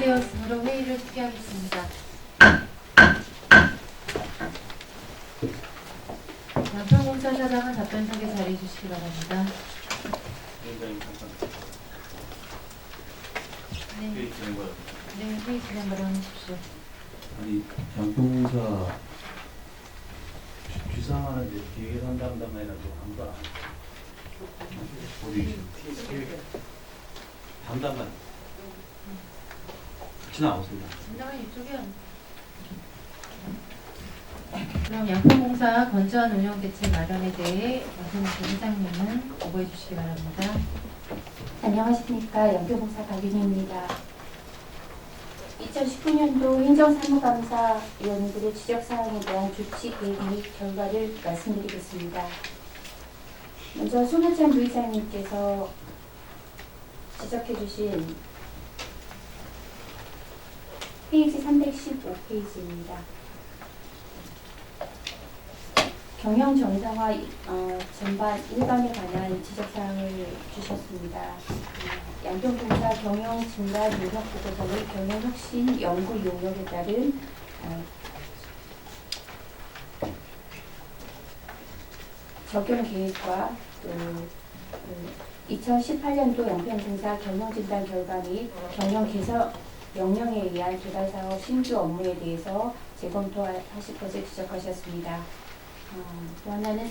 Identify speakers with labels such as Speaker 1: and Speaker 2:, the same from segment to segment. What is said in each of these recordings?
Speaker 1: 준비되었으므로 회의를 시작하겠습니다. 양평공사 사장은 답변석에 자리해 주시기 바랍니다. 네, 회의 진행 바라주십시오.
Speaker 2: 아니, 양평공사 비상하는데 기획안 담당이라도 아무도 안 우리 담당만 같이 나오세요.
Speaker 1: 담당은 이쪽이요. 그럼 양평공사 건전한 운영 대책 마련에 대해 양평공사 회장님은 보고해 주시기 바랍니다.
Speaker 3: 안녕하십니까. 양평공사 박윤희입니다. 2019년도 행정사무감사위원들의 지적사항에 대한 조치 계획 및 결과를 말씀드리겠습니다. 먼저 손호찬 부의장님께서 지적해 주신 페이지 315페이지입니다. 경영 정상화 전반 일반에 관한 지적사항을 주셨습니다. 양평공사 경영 진단 노력 보고서는 경영 혁신 연구 용역에 따른 적용 계획과 2018년도 양평공사 경영진단 결과 및 경영 개선 명령에 의한 개발사업 신규 업무에 대해서 재검토하실 것을 지적하셨습니다. 또 하나는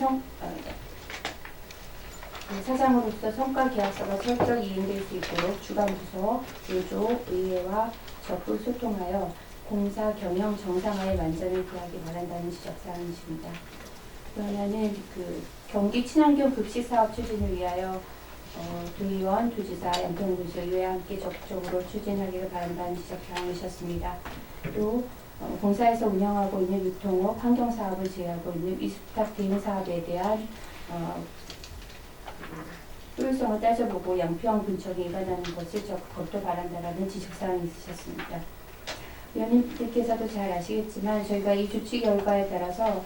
Speaker 3: 사장으로서 성과계약서가 철저히 이행될 수 있도록 주관부서, 노조, 의회와 적극 소통하여 공사 경영 정상화에 만전을 기하기 바란다는 지적사항이십니다. 또 하나는 경기 친환경 급식 사업 추진을 위하여 도의원, 도지사, 양평군수, 의회와 함께 적극적으로 추진하기를 바란다는 지적사항이셨습니다. 또 공사에서 운영하고 있는 유통업, 환경사업을 제외하고 있는 위탁 대행사업에 대한 효율성을 따져보고 양평 군청에 입안하는 것을 적극 검토 바란다라는 지적사항이 있으셨습니다. 위원님들께서도 잘 아시겠지만 저희가 이 조치 결과에 따라서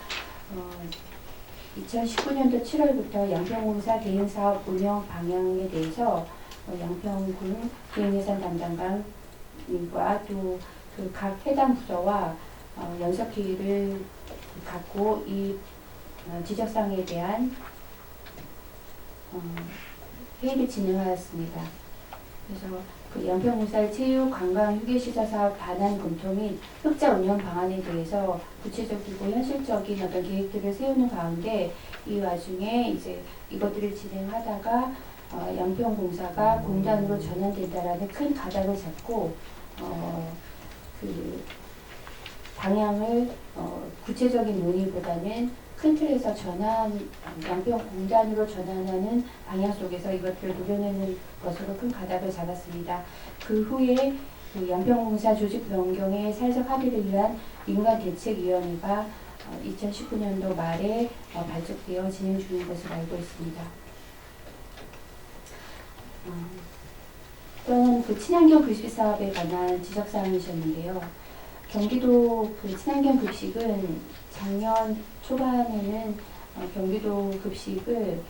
Speaker 3: 2019년도 7월부터 양평공사 대행사업 운영 방향에 대해서 양평군 대행예산 담당관과 또 각 해당 부서와 연석회의를 갖고 이 지적사항에 대한 회의를 진행하였습니다. 그래서 양평공사의 체육, 관광, 휴게시설 사업 반환 검토 및 흑자 운영 방안에 대해서 구체적이고 현실적인 어떤 계획들을 세우는 가운데 이 와중에 이제 이것들을 진행하다가 양평공사가 공단으로 전환된다라는 큰 가닥을 잡고 방향을 구체적인 논의보다는 큰 틀에서 양평 공단으로 전환하는 방향 속에서 이것들을 노려내는 것으로 큰 가닥을 잡았습니다. 그 후에 양평공사 조직 변경의 사회적 합의를 위한 민관대책위원회가 2019년도 말에 발족되어 진행 중인 것으로 알고 있습니다. 또한 친환경 급식 사업에 관한 지적사항이셨는데요. 경기도 친환경 급식은 작년 초반에는 경기도 급식을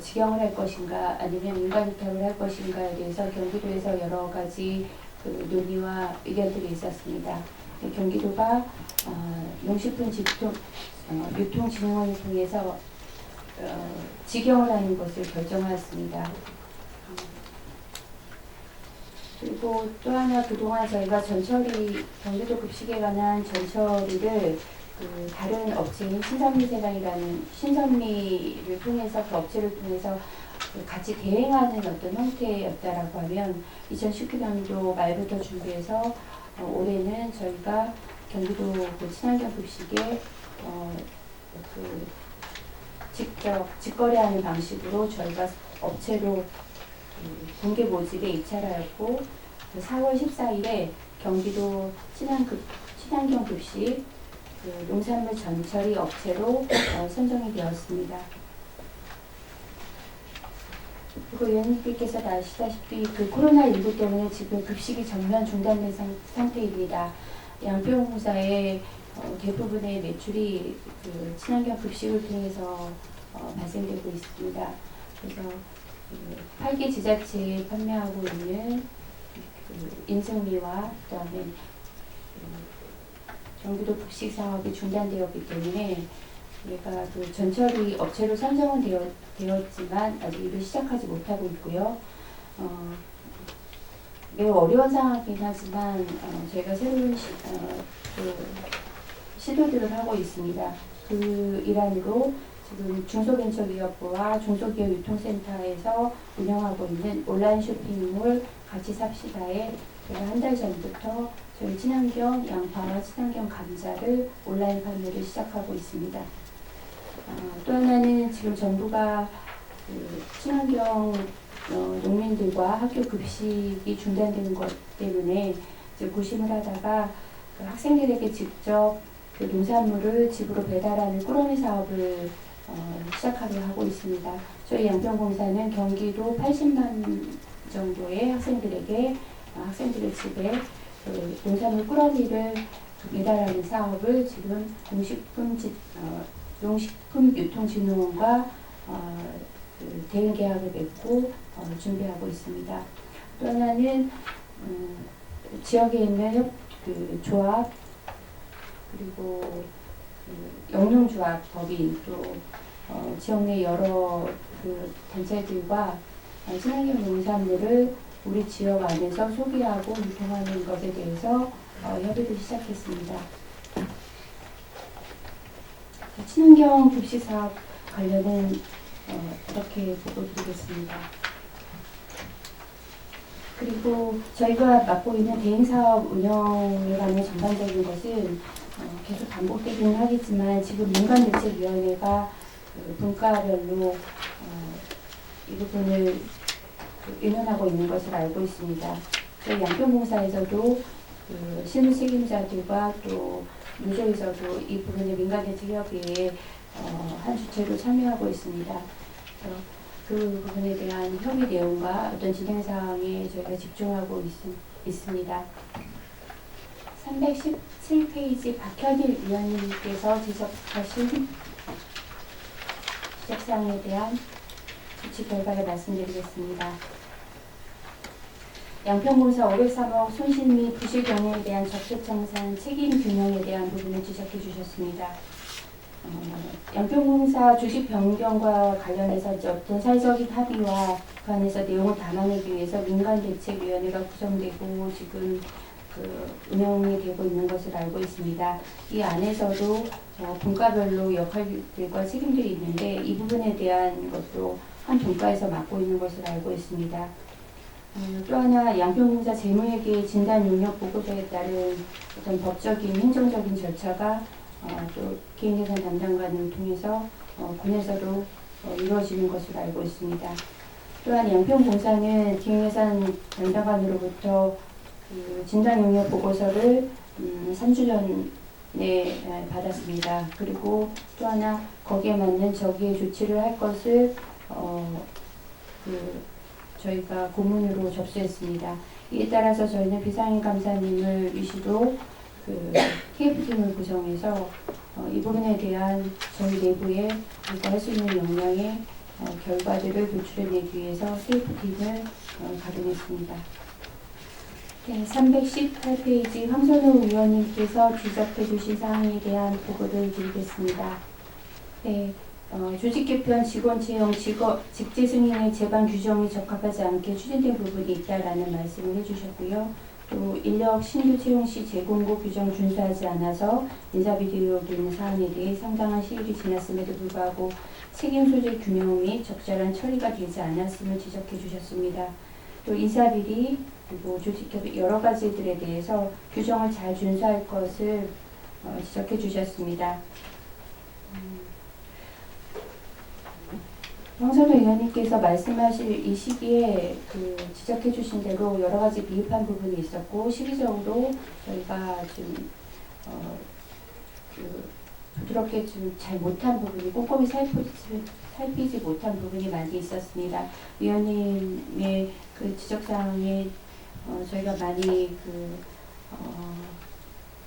Speaker 3: 직영을 할 것인가 아니면 민간위탁을 할 것인가에 대해서 경기도에서 여러 가지 논의와 의견들이 있었습니다. 경기도가 농식품 유통진흥원을 통해서 직영을 하는 것을 결정하였습니다. 그리고 또 하나 그동안 저희가 경기도 급식에 관한 전처리를 다른 업체인 신선미세랑이라는 신선미를 통해서 그 업체를 통해서 같이 대행하는 어떤 형태였다라고 하면 2019년도 말부터 준비해서 올해는 저희가 경기도 친환경 급식에 직접 직거래하는 방식으로 저희가 업체로 공개 모집에 입찰하였고 4월 14일에 경기도 친환경 급식 농산물 전처리 업체로 선정이 되었습니다. 그리고 위원님께서 다 아시다시피 코로나19 때문에 지금 급식이 전면 중단된 상태입니다. 양평공사의 대부분의 매출이 친환경 급식을 통해서 발생되고 있습니다. 그래서 8개 지자체에 판매하고 있는 인승미와 그다음에 경기도 북식 사업이 중단되었기 때문에 얘가 전처리 업체로 선정은 되었지만 아직 일을 시작하지 못하고 있고요. 매우 어려운 상황이긴 하지만 저희가 새로운 시도들을 하고 있습니다. 그 일환으로 지금 중소벤처기업부와 중소기업 유통센터에서 운영하고 있는 온라인 쇼핑몰 같이 삽시다에 제가 한 달 전부터 저희 친환경 양파와 친환경 감자를 온라인 판매를 시작하고 있습니다. 또 하나는 지금 정부가 친환경 농민들과 학교 급식이 중단되는 것 때문에 이제 고심을 하다가 학생들에게 직접 농산물을 집으로 배달하는 꾸러미 사업을 시작하려 하고 있습니다. 저희 양평공사는 경기도 80만 정도의 학생들에게 학생들의 집에 농산물 꾸러미를 배달하는 사업을 지금 농식품유통진흥원과 대응 계약을 맺고 준비하고 있습니다. 또 하나는 지역에 있는 조합 그리고 영농조합 법인 또 지역 내 여러 단체들과 친환경 농산물을 우리 지역 안에서 소비하고 유통하는 것에 대해서 협의를 시작했습니다. 친환경 급식 사업 관련은 이렇게 보고드리겠습니다. 그리고 저희가 맡고 있는 대행사업 운영이라는 전반적인 것은 계속 반복되기는 하겠지만 지금 민간대책위원회가 분과별로 이 부분을 의논하고 있는 것을 알고 있습니다. 저희 양평공사에서도 실무 책임자들과 또 노조에서도 이 부분을 민간대책협의회에 한 주체로 참여하고 있습니다. 그 부분에 대한 협의 내용과 어떤 진행 사항에 저희가 집중하고 있습니다. 317페이지 박현일 위원님께서 지적하신 지적사항에 대한 조치 결과를 말씀드리겠습니다. 양평공사 503억 손실 및 부실 경영에 대한 적폐청산 책임 규명에 대한 부분을 지적해 주셨습니다. 양평공사 주식 변경과 관련해서 어떤 사회적인 합의와 그 안에서 내용을 담아내기 위해서 민간대책위원회가 구성되고 지금 운영이 되고 있는 것을 알고 있습니다. 이 안에서도 분과별로 역할들과 책임들이 있는데 이 부분에 대한 것도 한 분과에서 맡고 있는 것을 알고 있습니다. 또 하나 양평공사 재무회계 진단 용역 보고서에 따른 어떤 법적인 행정적인 절차가 또 개인예산 담당관을 통해서 군에서도 이루어지는 것으로 알고 있습니다. 또한 양평공사는 개인예산 담당관으로부터 진단 용역 보고서를 3주 전에 받았습니다. 그리고 또 하나 거기에 맞는 저기에 조치를 할 것을 저희가 고문으로 접수했습니다. 이에 따라서 저희는 비상임 감사님을 위시로 TF팀을 구성해서 이 부분에 대한 저희 내부에 우리가 할 수 있는 역량의 결과들을 도출해내기 위해서 TF팀을 가동했습니다. 네, 318페이지 황선우 의원님께서 지적해 주신 사항에 대한 보고를 드리겠습니다. 네, 조직 개편, 직원 채용, 직제 승인의 제반 규정이 적합하지 않게 추진된 부분이 있다라는 말씀을 해주셨고요. 또 인력 신규 채용 시 재공고 규정 준수하지 않아서 인사비리 의혹이 있는 사안에 대해 상당한 시일이 지났음에도 불구하고 책임 소재 규명 및 적절한 처리가 되지 않았음을 지적해 주셨습니다. 또 인사비리 그리고 조직 개편 여러 가지들에 대해서 규정을 잘 준수할 것을 지적해 주셨습니다. 황선우 의원님께서 말씀하실 이 시기에 지적해 주신 대로 여러 가지 미흡한 부분이 있었고 시기적으로 저희가 좀 부드럽게 좀 잘 못한 부분이 꼼꼼히 살피지 못한 부분이 많이 있었습니다. 위원님의 지적사항에 저희가 많이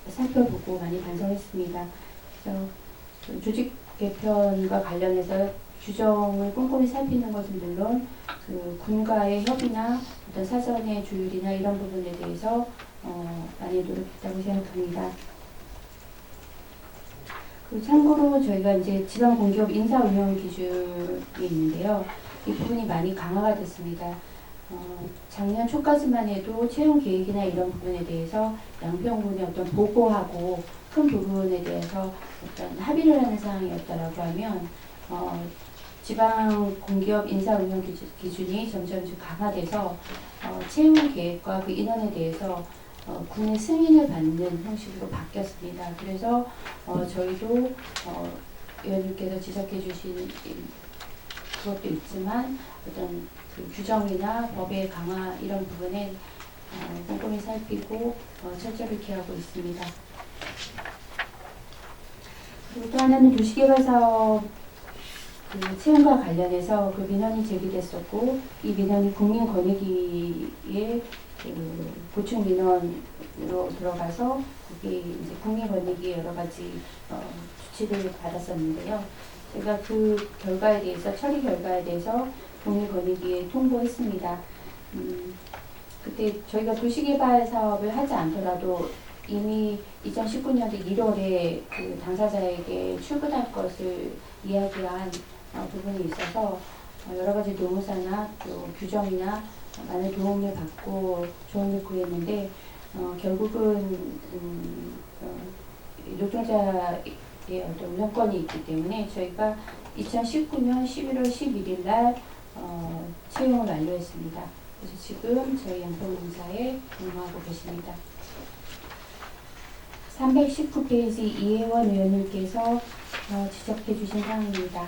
Speaker 3: 살펴보고 많이 반성했습니다. 그래서 조직 개편과 관련해서 규정을 꼼꼼히 살피는 것은 물론 그 군과의 협의나 어떤 사전의 조율이나 이런 부분에 대해서 많이 노력했다고 생각합니다. 그 참고로 저희가 이제 지방공기업 인사운영 기준이 있는데요. 이 부분이 많이 강화가 됐습니다. 작년 초까지만 해도 채용 계획이나 이런 부분에 대해서 양평군의 어떤 보고하고 큰 부분에 대해서 어떤 합의를 하는 사항이었다라고 하면 지방 공기업 인사 운영 기준이 점점 좀 강화돼서 채용 계획과 그 인원에 대해서 군의 승인을 받는 형식으로 바뀌었습니다. 그래서 저희도 의원님께서 지적해 주신 그것도 있지만 어떤 그 규정이나 법의 강화 이런 부분에 꼼꼼히 살피고 철저히 기하고 있습니다. 그리고 또 하나는 도시개발 사업 그 채용과 관련해서 그 민원이 제기됐었고 이 민원이 국민권익위에 그 보충 민원으로 들어가서 그게 이제 국민권익위 여러 가지 조치를 받았었는데요. 제가 그 결과에 대해서 처리 결과에 대해서 국민권익위에 통보했습니다. 그때 저희가 도시개발 사업을 하지 않더라도 이미 2019년도 1월에 그 당사자에게 출근할 것을 이야기한 부분이 있어서 여러 가지 노무사나 또 규정이나 많은 도움을 받고 조언을 구했는데 결국은 노동자의 어떤 운영권이 있기 때문에 저희가 2019년 11월 11일 날 채용을 완료했습니다. 그래서 지금 저희 양평공사에 근무하고 계십니다. 319페이지 이혜원 의원님께서 지적해 주신 사항입니다.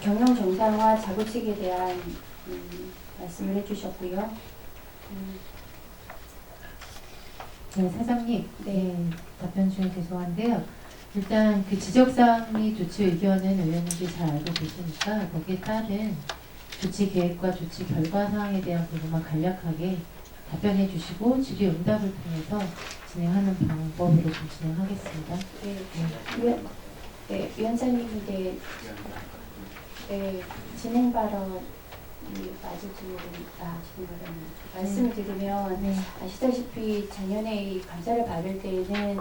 Speaker 3: 경영 정상화 자구책에 대한 말씀을 해주셨고요.
Speaker 1: 네, 사장님.
Speaker 3: 네.
Speaker 1: 답변 중에 죄송한데요. 일단 그 지적사항이 조치 의견은 의원님들이 잘 알고 계시니까 거기에 따른 조치 계획과 조치 결과 사항에 대한 부분만 간략하게 답변해 주시고 질의 응답을 통해서 진행하는 방법으로 좀 진행하겠습니다.
Speaker 3: 네, 위원장님인데 진행 발언이 맞을지 모르니까 진행 발언 말씀드리면
Speaker 1: 네.
Speaker 3: 아시다시피 작년에 이 감사를 받을 때에는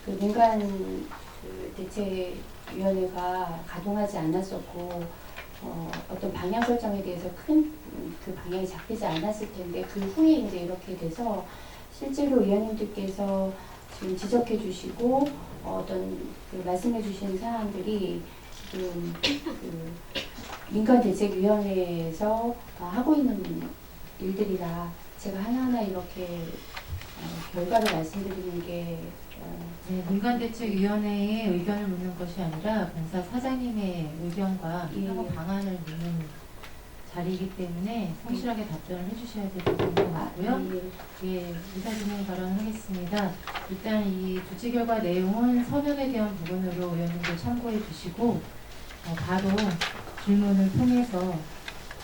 Speaker 3: 그 민간 그 대책위원회가 가동하지 않았었고 어떤 방향 설정에 대해서 큰 그 방향이 잡히지 않았을 텐데 그 후에 이제 이렇게 돼서 실제로 의원님들께서 지금 지적해 주시고 어떤 그 말씀해 주신 사항들이 지금 그 민간대책위원회에서 하고 있는 일들이라 제가 하나하나 이렇게 결과를 말씀드리는 게
Speaker 1: 네, 민간대책위원회의 의견을 묻는 것이 아니라 공사 사장님의 의견과
Speaker 3: 예.
Speaker 1: 향후 방안을 묻는 자리이기 때문에 성실하게 답변을 해주셔야 될 부분인 것 같고요. 예, 의사진행 발언하겠습니다. 일단 이 조치 결과 내용은 서면에 대한 부분으로 의원님들 참고해 주시고 바로 질문을 통해서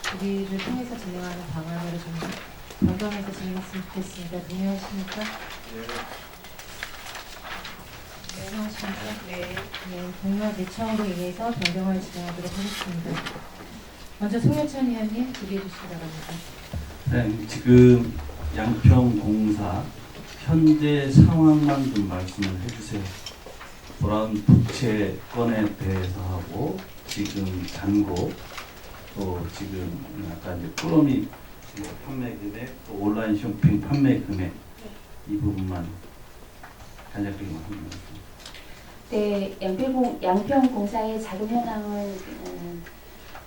Speaker 1: 질의를 통해서 진행하는 방안으로 좀 변경해서 진행했으면 좋겠습니다. 동의하십니까? 동의하십니까? 네, 동의와 대청으로 인해서 변경을 진행하도록 하겠습니다. 먼저 송혜천 의원님 질의해 주시기 바랍니다.
Speaker 2: 네, 지금 양평공사 현재 상황만 좀 말씀을 해주세요. 돌아온 부채 건에 대해서 하고 지금 잔고 또 지금 아까 이제 플로미 판매 금액 또 온라인 쇼핑 판매 금액 이 부분만 간략하게 말씀드리겠습니다.
Speaker 3: 네, 양평공사의 자금 현황을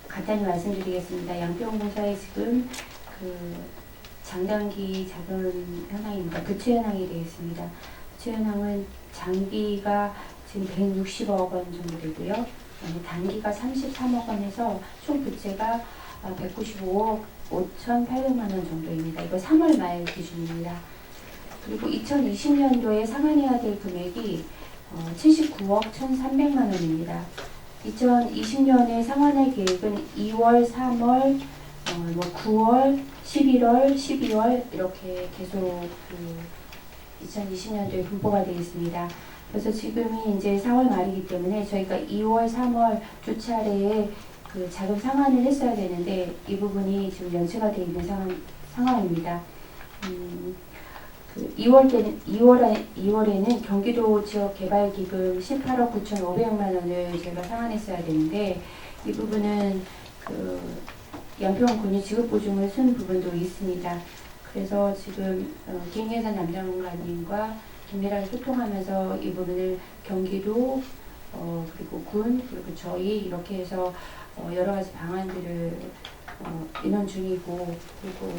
Speaker 3: 간단히 말씀드리겠습니다. 양평공사의 지금 그 장단기 자금 현황입니다. 부채 현황이 되어 있습니다. 부채 현황은 장기가 지금 160억 원 정도 되고요. 단기가 33억 원에서 총 부채가 195억 5,800만 원 정도입니다. 이거 3월 말 기준입니다. 그리고 2020년도에 상환해야 될 금액이 79억 1,300만 원입니다. 2020년에 상환할 계획은 2월, 3월, 9월, 11월, 12월 이렇게 계속 2020년도에 분포가 되어 있습니다. 그래서 지금이 이제 4월 말이기 때문에 저희가 2월, 3월 두 차례에 그 자금 상환을 했어야 되는데 이 부분이 지금 연체가 되어 있는 상황입니다. 그 2월에는 경기도 지역 개발 기금 18억 9,500만 원을 저희가 상환했어야 되는데 이 부분은 그 양평 군이 지급 보증을 쓴 부분도 있습니다. 그래서 지금 기획예산 담당관님과 긴밀하게 소통하면서 이 부분을 경기도 그리고 군 그리고 저희 이렇게 해서 여러 가지 방안들을 인원 중이고 그리고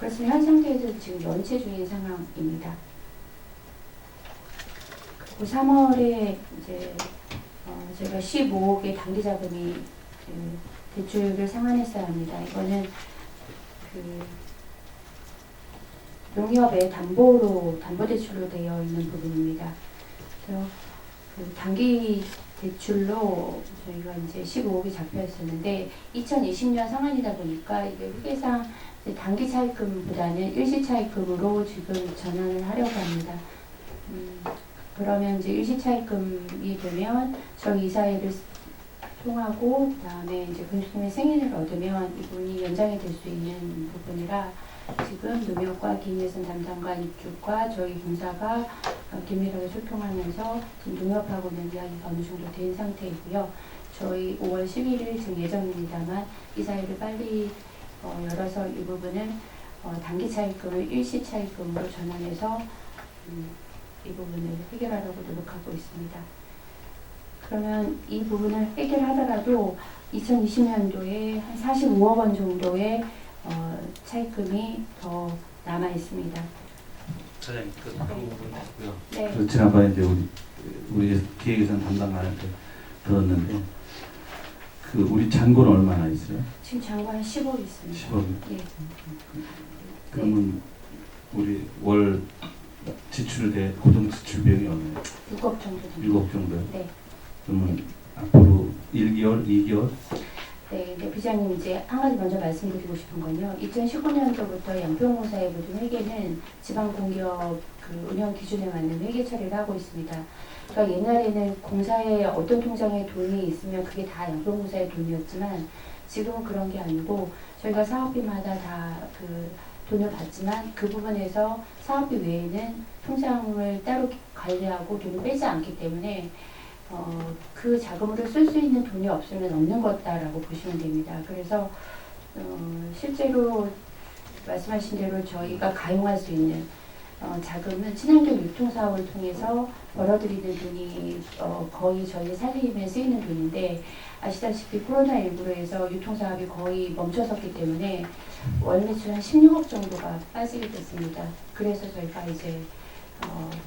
Speaker 3: 그래서 현 상태에서 지금 연체 중인 상황입니다. 그리고 3월에 이제 제가 15억의 단기 자금이 대출을 상환했어야 합니다. 이거는 그 농협의 담보대출로 되어 있는 부분입니다. 그래서 그 단기 대출로 저희가 이제 15억이 잡혀 있었는데 2020년 상환이다 보니까 이게 회계상 단기 차입금보다는 일시 차입금으로 지금 전환을 하려고 합니다. 그러면 이제 일시 차입금이 되면 저희 이사회를 통하고 그다음에 이제 금수의 승인을 얻으면 이분이 연장이 될 수 있는 부분이라 지금 농협과 기획예산 담당관 쪽과 저희 본사가 긴밀하게 소통하면서 지금 농협하고는 이야기가 어느 정도 된 상태이고요. 저희 5월 11일 지금 예정입니다만 이사회를 빨리 열어서 이 부분은 단기 차입금을 일시 차입금으로 전환해서 이 부분을 해결하려고 노력하고 있습니다. 그러면 이 부분을 해결하더라도 2020년도에 한 45억 원 정도의 차입금이 더 남아 있습니다.
Speaker 2: 사장님 그 부분이고요.
Speaker 3: 네.
Speaker 2: 그 지난번에 이제 우리 기획예산 담당관한테 들었는데 그 우리 잔고는 얼마나 있어요?
Speaker 3: 지금 잔고 한 10억 있습니다.
Speaker 2: 10억.
Speaker 3: 예.
Speaker 2: 그러면 우리 월 지출될 고정 지출 비용이 얼마예요?
Speaker 3: 6억 정도 됩니다.
Speaker 2: 6억 정도요?
Speaker 3: 네.
Speaker 2: 그러면 앞으로 1개월, 2개월?
Speaker 3: 네, 비장님 이제 한 가지 먼저 말씀드리고 싶은 건요. 2019년도부터 양평공사의 모든 회계는 지방공기업 그 운영 기준에 맞는 회계 처리를 하고 있습니다. 그러니까 옛날에는 공사에 어떤 통장에 돈이 있으면 그게 다 양평공사의 돈이었지만 지금은 그런 게 아니고 저희가 사업비마다 다 그 돈을 받지만 그 부분에서 사업비 외에는 통장을 따로 관리하고 돈을 빼지 않기 때문에 그 자금으로 쓸 수 있는 돈이 없으면 없는 것다라고 보시면 됩니다. 그래서 실제로 말씀하신 대로 저희가 가용할 수 있는 자금은 친환경 유통사업을 통해서 벌어들이는 돈이 거의 저희 살림에 쓰이는 돈인데 아시다시피 코로나19로 해서 유통사업이 거의 멈춰섰기 때문에 월 매출 한 16억 정도가 빠지게 됐습니다. 그래서 저희가 이제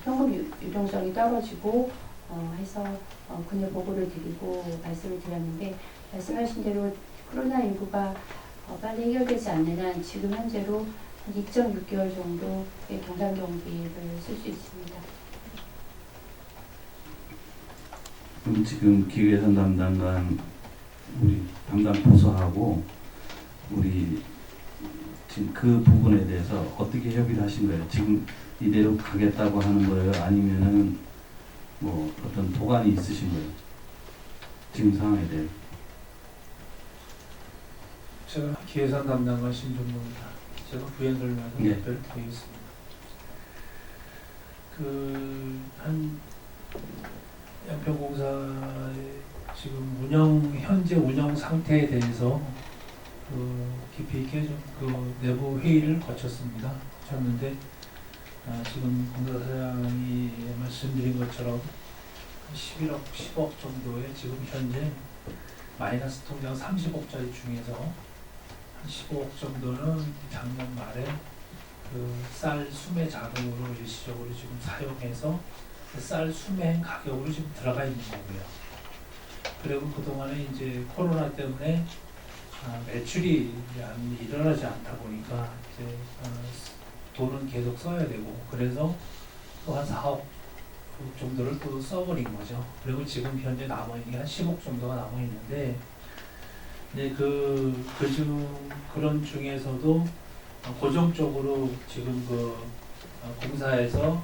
Speaker 3: 현금 유동성이 떨어지고 해서 군에 보고를 드리고 말씀을 드렸는데 말씀하신 대로 코로나19가 빨리 해결되지 않는 한 지금 현재로 한 2.6개월 정도의 경단 경비를 쓸 수 있습니다.
Speaker 2: 그럼 지금 기획예산 담당관 우리 담당 부서하고 우리 지금 그 부분에 대해서 어떻게 협의를 하신 거예요? 지금 이대로 가겠다고 하는 거예요? 아니면은 뭐 어떤 도관이 있으신 거예요? 지금 상황에 대해.
Speaker 4: 제가 기획예산 담당관 신종무입니다. 제가 부연 설명서
Speaker 2: 네.
Speaker 4: 답변을 드리겠습니다. 한 양평공사의 지금 현재 운영 상태에 대해서 깊이 있게 좀 내부 회의를 거쳤는데 지금 공사사장이 말씀드린 것처럼 10억 정도의 지금 현재 마이너스 통장 30억짜리 중에서 한 15억 정도는 작년 말에 쌀 수매 자금으로 일시적으로 지금 사용해서 쌀 수매 가격으로 지금 들어가 있는 거고요. 그리고 그동안에 이제 코로나 때문에 매출이 일어나지 않다 보니까 이제 돈은 계속 써야 되고 그래서 또 한 4억 정도를 또 써버린 거죠. 그리고 지금 현재 남아있는 게 한 10억 정도가 남아있는데 이제 그런 중에서도 고정적으로 지금 공사에서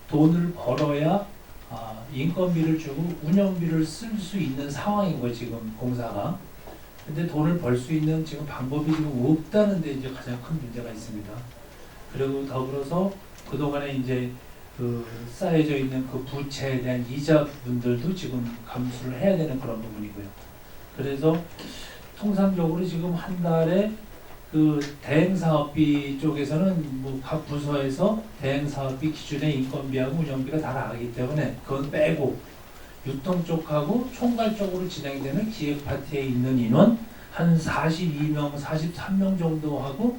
Speaker 4: 돈을 벌어야 인건비를 주고 운영비를 쓸 수 있는 상황인 거예요, 지금 공사가. 근데 돈을 벌 수 있는 지금 방법이 지금 없다는 데 이제 가장 큰 문제가 있습니다. 그리고 더불어서 그동안에 이제 그 쌓여져 있는 그 부채에 대한 이자 부분들도 지금 감수를 해야 되는 그런 부분이고요. 그래서 통상적으로 지금 한 달에 그 대행사업비 쪽에서는 뭐 각 부서에서 대행사업비 기준의 인건비하고 운영비가 다 나가기 때문에 그건 빼고 유통 쪽하고 총괄 쪽으로 진행되는 기획 파트에 있는 인원 한 42명, 43명 정도 하고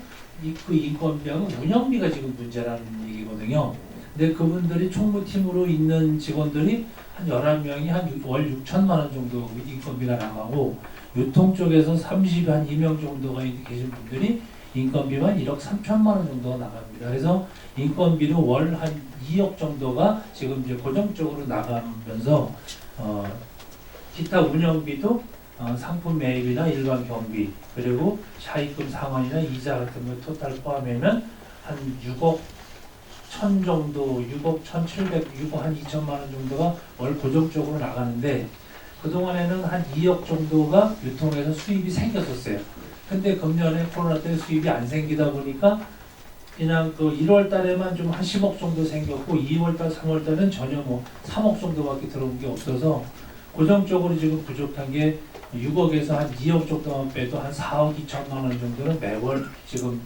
Speaker 4: 그 인건비하고 운영비가 지금 문제라는 얘기거든요. 근데 그분들이 총무팀으로 있는 직원들이 한 11명이 한 월 6천만 원 정도 인건비가 나가고 유통 쪽에서 32명 정도가 계신 분들이 인건비만 1억 3천만 원 정도가 나갑니다. 그래서 인건비로 월 한 2억 정도가 지금 이제 고정적으로 나가면서 기타 운영비도 상품 매입이나 일반 경비 그리고 차입금 상환이나 이자 같은 거 토탈 포함하면 한 6억 1천 정도, 6억 1,700, 6억 한 2천만 원 정도가 월 고정적으로 나가는데 그동안에는 한 2억 정도가 유통에서 수입이 생겼었어요. 근데 금년에 코로나 때문에 수입이 안 생기다 보니까 그냥 그 1월 달에만 좀 한 10억 정도 생겼고 2월 달, 3월 달은 전혀 뭐 3억 정도밖에 들어온 게 없어서 고정적으로 지금 부족한 게 6억에서 한 2억 정도만 빼도 한 4억 2천만 원 정도는 매월 지금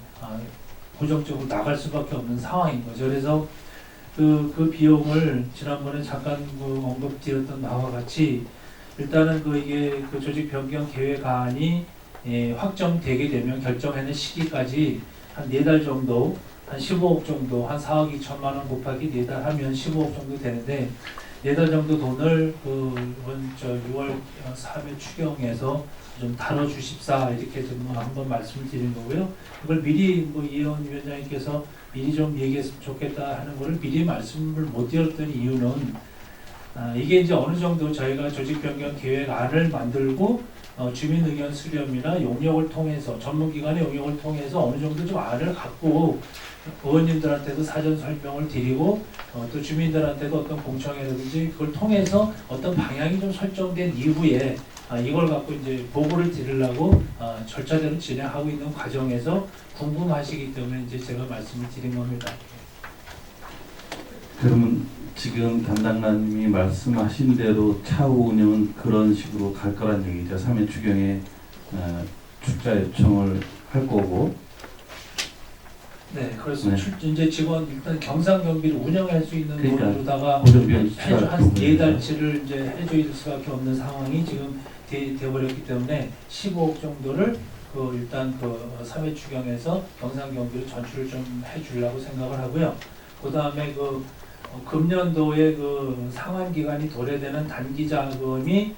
Speaker 4: 고정적으로 나갈 수밖에 없는 상황인 거죠. 그래서 그 비용을 지난번에 잠깐 언급드렸던 바와 같이 일단은 이게 그 조직 변경 계획안이 확정되게 되면 결정하는 시기까지 한 4달 정도, 한 15억 정도, 한 4억 2천만 원 곱하기 4달 하면 15억 정도 되는데 4달 정도 돈을 이번 6월 3일 추경에서 좀 다뤄주십사 이렇게 좀 한번 말씀을 드린 거고요. 그걸 미리 이혜원 위원장님께서 미리 좀 얘기했으면 좋겠다 하는 거를 미리 말씀을 못 드렸던 이유는 이게 이제 어느 정도 저희가 조직 변경 계획안을 만들고 주민 의견 수렴이나 용역을 통해서 전문기관의 용역을 통해서 어느 정도 좀 안을 갖고 의원님들한테도 사전 설명을 드리고 또 주민들한테도 어떤 공청회라든지 그걸 통해서 어떤 방향이 좀 설정된 이후에 이걸 갖고 이제 보고를 드리려고 절차대로 진행하고 있는 과정에서 궁금하시기 때문에 이제 제가 말씀을 드린 겁니다.
Speaker 2: 그러면 지금 담당관님이 말씀하신 대로 차후 운영은 그런 식으로 갈 거란 얘기죠. 3회 추경에 출자 요청을 할 거고.
Speaker 4: 네, 그래서
Speaker 2: 네.
Speaker 4: 이제 직원 일단 경상 경비를 운영할 수 있는
Speaker 2: 그러니까
Speaker 4: 돈으로다가
Speaker 2: 고정비용
Speaker 4: 한 4달치를 이제 해줄 수밖에 없는 상황이 지금 되어버렸기 때문에 15억 정도를 일단 3회 추경에서 경상 경비로 전출을 좀 해주려고 생각을 하고요. 그 다음에 금년도에 상환 기간이 도래되는 단기 자금이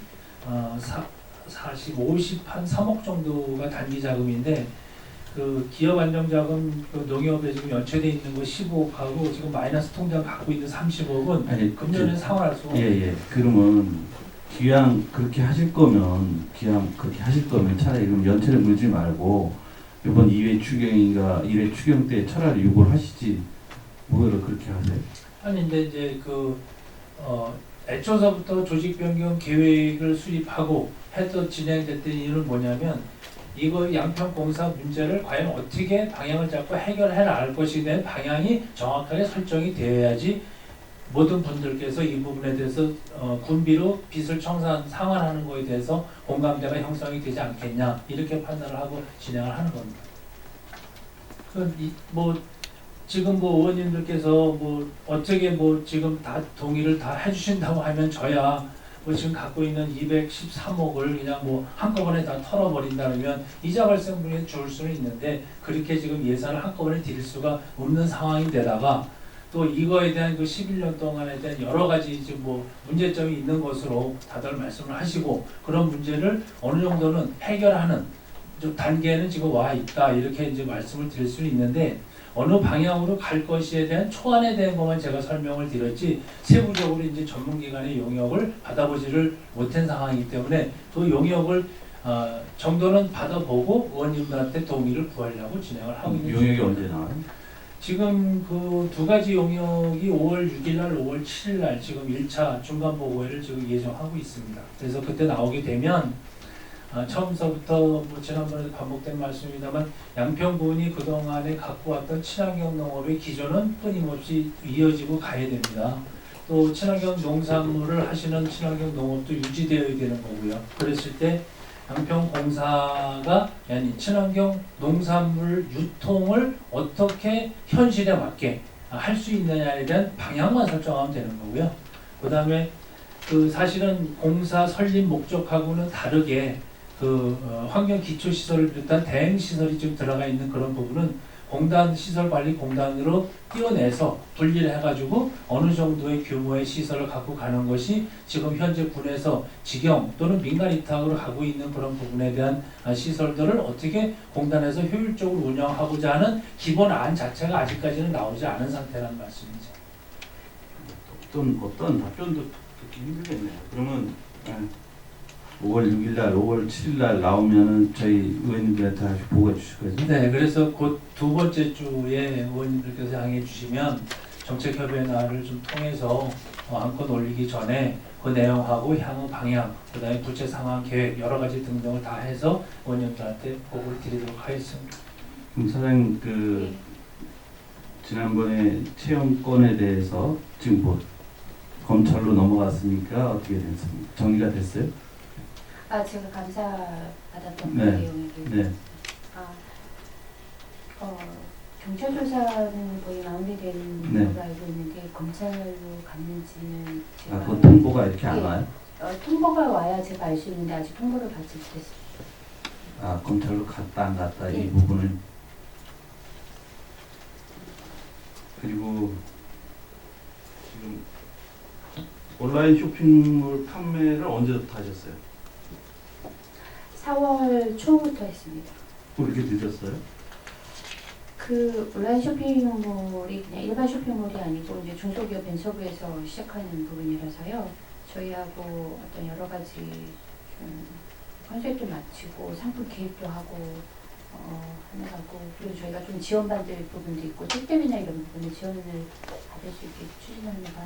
Speaker 4: 50 한 3억 정도가 단기 자금인데 기업 안정자금 농협에 지금 연체돼 있는 거 15억하고 지금 마이너스 통장 갖고 있는 30억은
Speaker 2: 아니,
Speaker 4: 금년에 상환할 수가 없어요.
Speaker 2: 예. 그러면 기왕 그렇게 하실 거면 차라리 그럼 연체를 물지 말고 이번 2회 추경인가 1회 추경 때 차라리 요구를 하시지 뭐를 그렇게 하세요?
Speaker 4: 아니 근데 이제 애초서부터 조직 변경 계획을 수립하고 해서 진행됐던 이유는 뭐냐면 이거 양평공사 문제를 과연 어떻게 방향을 잡고 해결해 나갈 것에 대한 방향이 정확하게 설정이 되어야지 모든 분들께서 이 부분에 대해서 군비로 빚을 상환하는 거에 대해서 공감대가 형성이 되지 않겠냐 이렇게 판단을 하고 진행을 하는 겁니다. 지금 의원님들께서 어떻게 지금 다 동의를 다 해주신다고 하면 저야 지금 갖고 있는 213억을 그냥 한꺼번에 다 털어버린다면 이자 발생분에 줄 수는 있는데 그렇게 지금 예산을 한꺼번에 드릴 수가 없는 상황인데다가 또 이거에 대한 11년 동안에 대한 여러 가지 지금 문제점이 있는 것으로 다들 말씀을 하시고 그런 문제를 어느 정도는 해결하는 좀 단계에는 지금 와 있다 이렇게 이제 말씀을 드릴 수는 있는데 어느 방향으로 갈 것에 대한 초안에 대한 것만 제가 설명을 드렸지 세부적으로 이제 전문기관의 용역을 받아보지를 못한 상황이기 때문에 그 용역을 정도는 받아보고 의원님들한테 동의를 구하려고 진행을 하고 있는
Speaker 2: 용역이 언제 나와요?
Speaker 4: 지금 그 두 가지 용역이 5월 6일 날, 5월 7일 날 지금 1차 중간 보고회를 지금 예정하고 있습니다. 그래서 그때 나오게 되면 처음서부터 뭐 지난번에도 반복된 말씀입니다만 양평군이 그동안에 갖고 왔던 친환경 농업의 기조는 끊임없이 이어지고 가야 됩니다. 또 친환경 농산물을 하시는 친환경 농업도 유지되어야 되는 거고요. 그랬을 때 양평공사가 아니 친환경 농산물 유통을 어떻게 현실에 맞게 할 수 있느냐에 대한 방향만 설정하면 되는 거고요. 그 다음에 그 사실은 공사 설립 목적하고는 다르게 환경 기초 시설을 비롯한 대행 시설이 좀 들어가 있는 그런 부분은 공단 시설관리공단으로 띄어내서 분리를 해가지고 어느 정도의 규모의 시설을 갖고 가는 것이 지금 현재 군에서 직영 또는 민간 위탁으로 가고 있는 그런 부분에 대한 시설들을 어떻게 공단에서 효율적으로 운영하고자 하는 기본 안 자체가 아직까지는 나오지 않은 상태라는 말씀이죠.
Speaker 2: 어떤 답변도 듣기 힘들겠네요. 그러면 5월 6일 날, 5월 7일 날 나오면은 저희 의원님들한테 다시 보고해 주실 거죠?
Speaker 4: 네, 그래서 곧 두 번째 주에 의원님들께서 항의해 주시면 정책협의 날을 좀 통해서 안건 올리기 전에 그 내용하고 향후 방향, 그 다음에 구체 상황 계획 여러 가지 등등을 다 해서 의원님들한테 보고를 드리도록 하겠습니다.
Speaker 2: 그럼 사장님 지난번에 채용권에 대해서 지금 뭐 검찰로 넘어갔으니까 어떻게 됐습니까? 정리가 됐어요?
Speaker 3: 제가 감사 받았던 그
Speaker 2: 네.
Speaker 3: 내용이고요.
Speaker 2: 네.
Speaker 3: 경찰 조사는 거의 마무리된
Speaker 2: 네.
Speaker 3: 걸로 알고 있는데 검찰로 갔는지는 제가
Speaker 2: 그 통보가 이렇게 안
Speaker 3: 예.
Speaker 2: 와요?
Speaker 3: 통보가 와야 제가 알 수 있는데 아직 통보를 받지 못했습니다.
Speaker 2: 검찰로 갔다 안 갔다 이
Speaker 3: 예.
Speaker 2: 부분을. 그리고 지금 온라인 쇼핑몰 판매를 언제부터 하셨어요?
Speaker 3: 4월 초부터 했습니다.
Speaker 2: 그렇게 늦었어요?
Speaker 3: 그 온라인 쇼핑몰이 그냥 일반 쇼핑몰이 아니고 이제 중소기업 벤처부에서 시작하는 부분이라서요. 저희하고 어떤 여러 가지 컨셉도 맞추고 상품 기획도 하고 하느라고 그리고 저희가 좀 지원받을 부분도 있고 택배비나 이런 부분에 지원을 받을 수 있게 추진하느라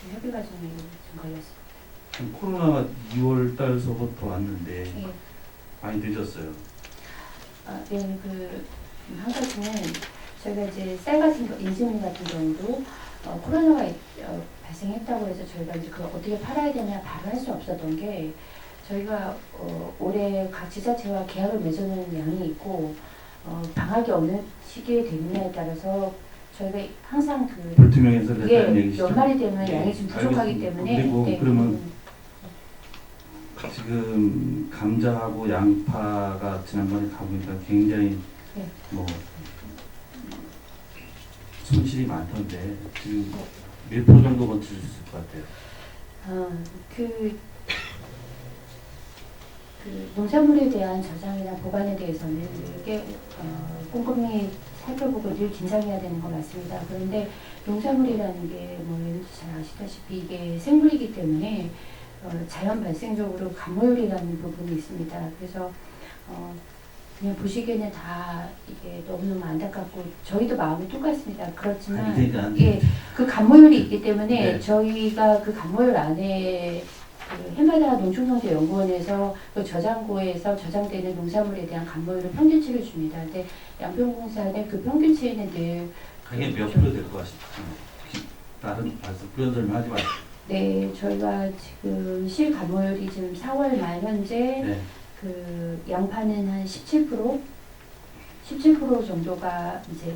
Speaker 3: 좀 협의 과정이 좀 걸렸습니다.
Speaker 2: 코로나가 2월 달서부터 왔는데
Speaker 3: 예.
Speaker 2: 많이 늦었어요.
Speaker 3: 네, 한 가지는 저희가 이제 쌀 같은 인증 같은 경우도 코로나가 발생했다고 해서 저희가 이제 그걸 어떻게 팔아야 되냐 바로 할 수 없었던 게 저희가 올해 각 지자체와 계약을 맺어놓은 양이 있고 방학이 어느 시기에 되느냐에 따라서 저희가 항상
Speaker 2: 불투명해서 그랬다는 얘기시죠?
Speaker 3: 연말이 되면
Speaker 2: 네,
Speaker 3: 양이 좀 부족하기
Speaker 2: 알겠습니다.
Speaker 3: 때문에
Speaker 2: 그리고 그러면 지금 감자하고 양파가 지난번에 가보니까 굉장히
Speaker 3: 네.
Speaker 2: 뭐 손실이 많던데 지금 몇 프로 정도 건질 수 있을 것 같아요?
Speaker 3: 농산물에 대한 저장이나 보관에 대해서는 이게 꼼꼼히 살펴보고 늘 긴장해야 되는 건 맞습니다. 그런데 농산물이라는 게 뭐 여러분도 잘 아시다시피 이게 생물이기 때문에 자연 발생적으로 감물이라는 부분이 있습니다. 그래서 그냥 보시기에는 다 이게 너무너무 안타깝고 저희도 마음이 똑같습니다. 그렇지만 그 감물이 있기 때문에
Speaker 2: 네.
Speaker 3: 저희가 그 감물 안에 해마다 농축성재연구원에서 그 저장고에서 저장되는 농산물에 대한 감물을 평균치를 줍니다. 근데 양평공사는 그 평균치에는 늘
Speaker 2: 그게 몇 프로 될 것 같습니다. 다른 말씀 부연 설명하지 마세요.
Speaker 3: 네, 저희가 지금 실감물이 지금 4월 말 현재
Speaker 2: 네.
Speaker 3: 그 양파는 한 17% 정도가 이제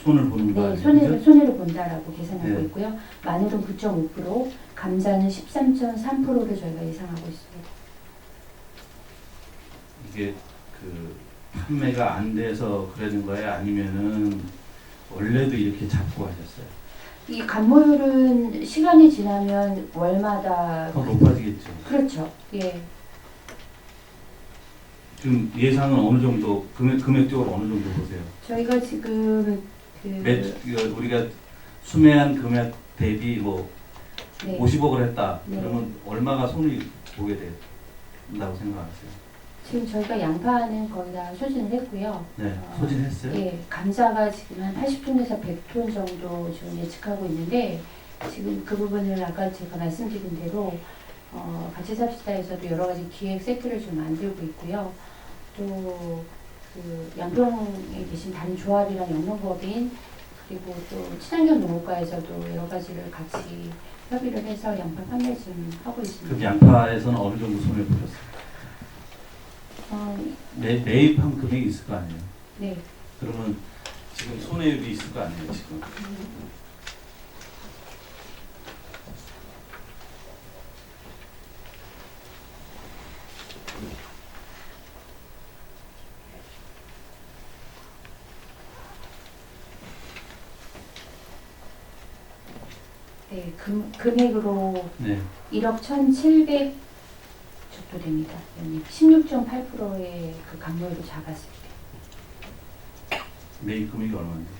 Speaker 2: 손을 보는 거
Speaker 3: 네,
Speaker 2: 아니에요?
Speaker 3: 손해를 본다라고 계산하고
Speaker 2: 네.
Speaker 3: 있고요. 마늘은 9.5%, 감자는 13.3%를 저희가 예상하고 있습니다.
Speaker 2: 이게 판매가 안 돼서 그러는 거예요? 아니면은 원래도 이렇게 잡고 하셨어요?
Speaker 3: 이 감모율은 시간이 지나면 월마다
Speaker 2: 더 높아지겠죠.
Speaker 3: 그렇죠. 예.
Speaker 2: 지금 예상은 어느 정도 금액적으로 어느 정도 보세요?
Speaker 3: 저희가 지금
Speaker 2: 우리가 수매한 금액 대비 뭐
Speaker 3: 네.
Speaker 2: 50억을 했다.
Speaker 3: 네.
Speaker 2: 그러면 얼마가 손이 보게 된다고 생각하세요?
Speaker 3: 지금 저희가 양파는 거의 다 소진을 했고요.
Speaker 2: 네, 소진했어요?
Speaker 3: 예, 감자가 지금 한 80톤에서 100톤 정도 지금 예측하고 있는데 지금 그 부분을 아까 제가 말씀드린 대로 같이 삽시다에서도 여러 가지 기획 세트를 좀 만들고 있고요. 또 그 양평에 계신 다른 조합이랑 영농법인 그리고 또 친환경 농업과에서도 여러 가지를 같이 협의를 해서 양파 판매 지금 하고 있습니다.
Speaker 2: 그럼 양파에서는 어느 정도 손해 보셨어요? 매입한 금액이 있을 거 아니에요?
Speaker 3: 네.
Speaker 2: 그러면 지금 손해율이 있을 거 아니에요, 지금?
Speaker 3: 네, 금액으로
Speaker 2: 네.
Speaker 3: 1억 1,700 정도 됩니다. 16.8%의 그 강도로 잡았을 때.
Speaker 2: 매입 금액이 얼마인데?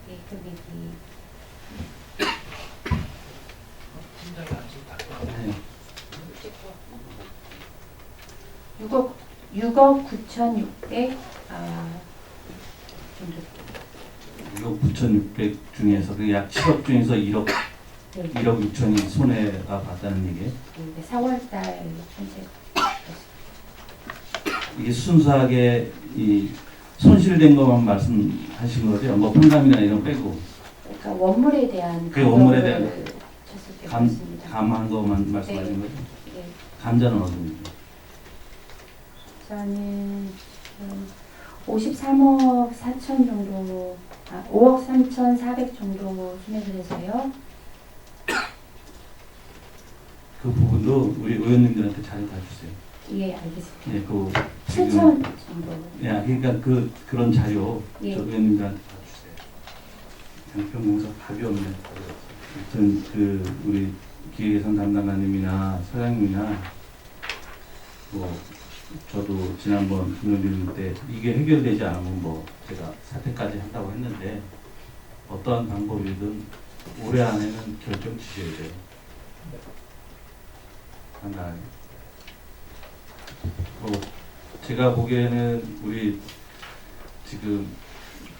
Speaker 3: 네, 금액이
Speaker 4: 팀장이 아직 다
Speaker 2: 네.
Speaker 3: 6억 9,600 정도.
Speaker 2: 1억 9,600 중에서 그 약 7억 중에서 1억
Speaker 3: 네,
Speaker 2: 1억 6천이 손해가 봤다는 얘기예요.
Speaker 3: 네, 4월달 현재.
Speaker 2: 이게 순수하게 이 손실된 것만 말씀하신 거죠? 뭐 판감이나 이런 거 빼고
Speaker 3: 그러니까 원물에 대한
Speaker 2: 그 원물에
Speaker 3: 가격을
Speaker 2: 대한
Speaker 3: 쳤을 때 그렇습니다.
Speaker 2: 감한 것만 말씀하신 거죠?
Speaker 3: 네,
Speaker 2: 감자는 어느 정도?
Speaker 3: 저는 53억 4천 정도, 5억 3,400 정도 손해를 해서요.
Speaker 2: 그 부분도 우리 의원님들한테 자료 다 주세요.
Speaker 3: 예, 알겠습니다.
Speaker 2: 네, 그
Speaker 3: 7천
Speaker 2: 지금
Speaker 3: 정도.
Speaker 2: 그러니까 그런 자료
Speaker 3: 예.
Speaker 2: 저 의원님들한테 다 주세요. 양평공사 답이 없네. 아무튼 그 우리 기획예산 담당관님이나 사장님이나 뭐 저도 지난번 금요일 때 이게 해결되지 않으면 뭐 제가 사퇴까지 한다고 했는데 어떠한 방법이든 올해 안에는 결정 주셔야 돼요. 간단하게. 제가 보기에는 우리 지금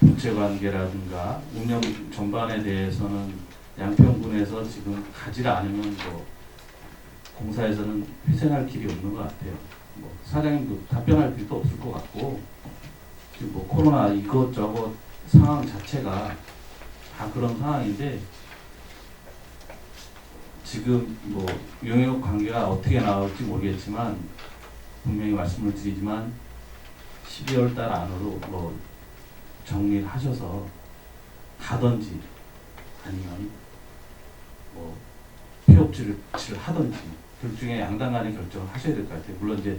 Speaker 2: 부채 관계라든가 운영 전반에 대해서는 양평군에서 지금 가지 않으면 뭐 공사에서는 회생할 길이 없는 것 같아요. 뭐 사장님도 답변할 길도 없을 것 같고 지금 뭐 코로나 이것저것 상황 자체가 다 그런 상황인데 지금 뭐 용역 관계가 어떻게 나올지 모르겠지만 분명히 말씀을 드리지만 12월 달 안으로 뭐 정리를 하셔서 가든지 아니면 뭐 폐업지를 하든지 둘 중에 양당 간의 결정을 하셔야 될 것 같아요. 물론 이제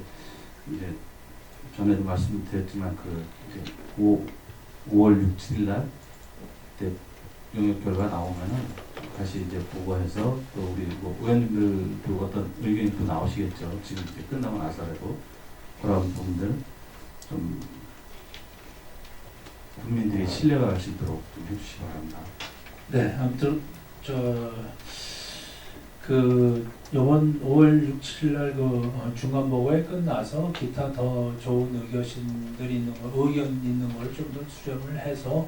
Speaker 2: 전에도 말씀드렸지만 그 이제 5월 6, 7일 날 그때 용역 결과 나오면은 다시 이제 보고해서 또 우리 뭐 의원님들도 어떤 의견이 또 나오시겠죠. 지금 이제 끝나고 나서라도 그런 부분들 좀 국민들이 신뢰가 갈 수 있도록 좀 해주시기 바랍니다.
Speaker 4: 네, 아무튼 이번 5월 6, 7일 날 중간 보고회 끝나서 기타 더 좋은 의견들이 있는 의견 있는 걸 좀 더 수렴을 해서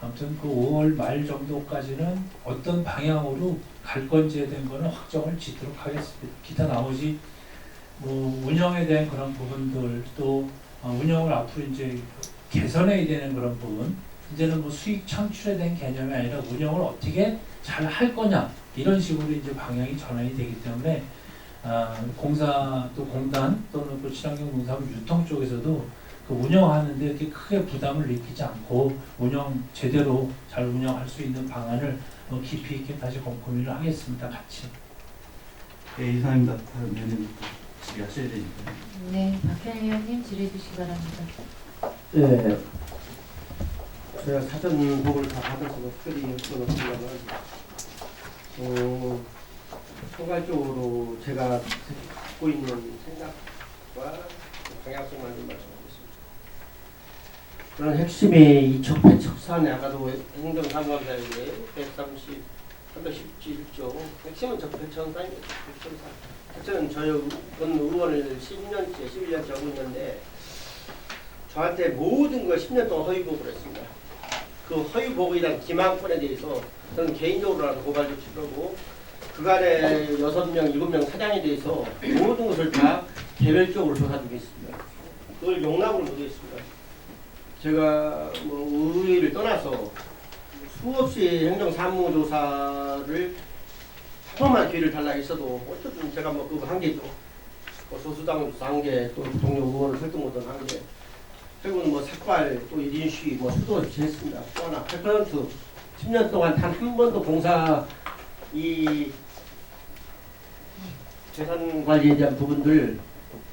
Speaker 4: 아무튼 그 5월 말 정도까지는 어떤 방향으로 갈 건지에 대한 거는 확정을 짓도록 하겠습니다. 기타 나머지 뭐 운영에 대한 그런 부분들 또 운영을 앞으로 이제 개선해야 되는 그런 부분 이제는 뭐 수익 창출에 대한 개념이 아니라 운영을 어떻게 잘 할 거냐 이런 식으로 이제 방향이 전환이 되기 때문에 공사 또 공단 또는 또 친환경 농산물 유통 쪽에서도 그 운영하는데 이렇게 크게 부담을 느끼지 않고 운영 제대로 잘 운영할 수 있는 방안을 깊이 있게 다시 고민을 하겠습니다. 같이.
Speaker 2: 예, 이상입니다. 다음에는 질의하셔야 되니까.
Speaker 1: 네, 박현일 의원님 질의해 주시기 바랍니다.
Speaker 5: 네, 제가 사전 보고를 다 받아서 특별히 여쭤봤습니다만 포괄적으로 제가 갖고 있는 생각과 방향성만 좀 말씀하겠습니다. 저는 핵심이 이쪽 배척산에 아까도 행정상감사에게 317조 핵심은 적폐청산이에요. 적폐청산. 저는 저희 본 의원을 10년째, 11년째 하고 있는데 저한테 모든 걸 10년 동안 허위보고를 했습니다. 그 허위보고이란 기망권에 대해서 저는 개인적으로라도 고발 조치하고 그간에 6명, 7명 사장에 대해서 모든 것을 다 개별적으로 조사 중에 있습니다. 그걸 용납을 못했습니다. 제가 뭐 의회를 떠나서 수없이 행정사무조사를 한 번만 기회를 달라 했어도 어쨌든 제가 뭐 그거 한 게죠. 뭐 소수당 한 개, 또 동료 의원을 설득 못한 한 개. 결국은 뭐 삭발, 또 1인 시위, 뭐 수도 없이 했습니다. 또 하나 8% 10년 동안 단 한 번도 공사 이 재산 관리에 대한 부분들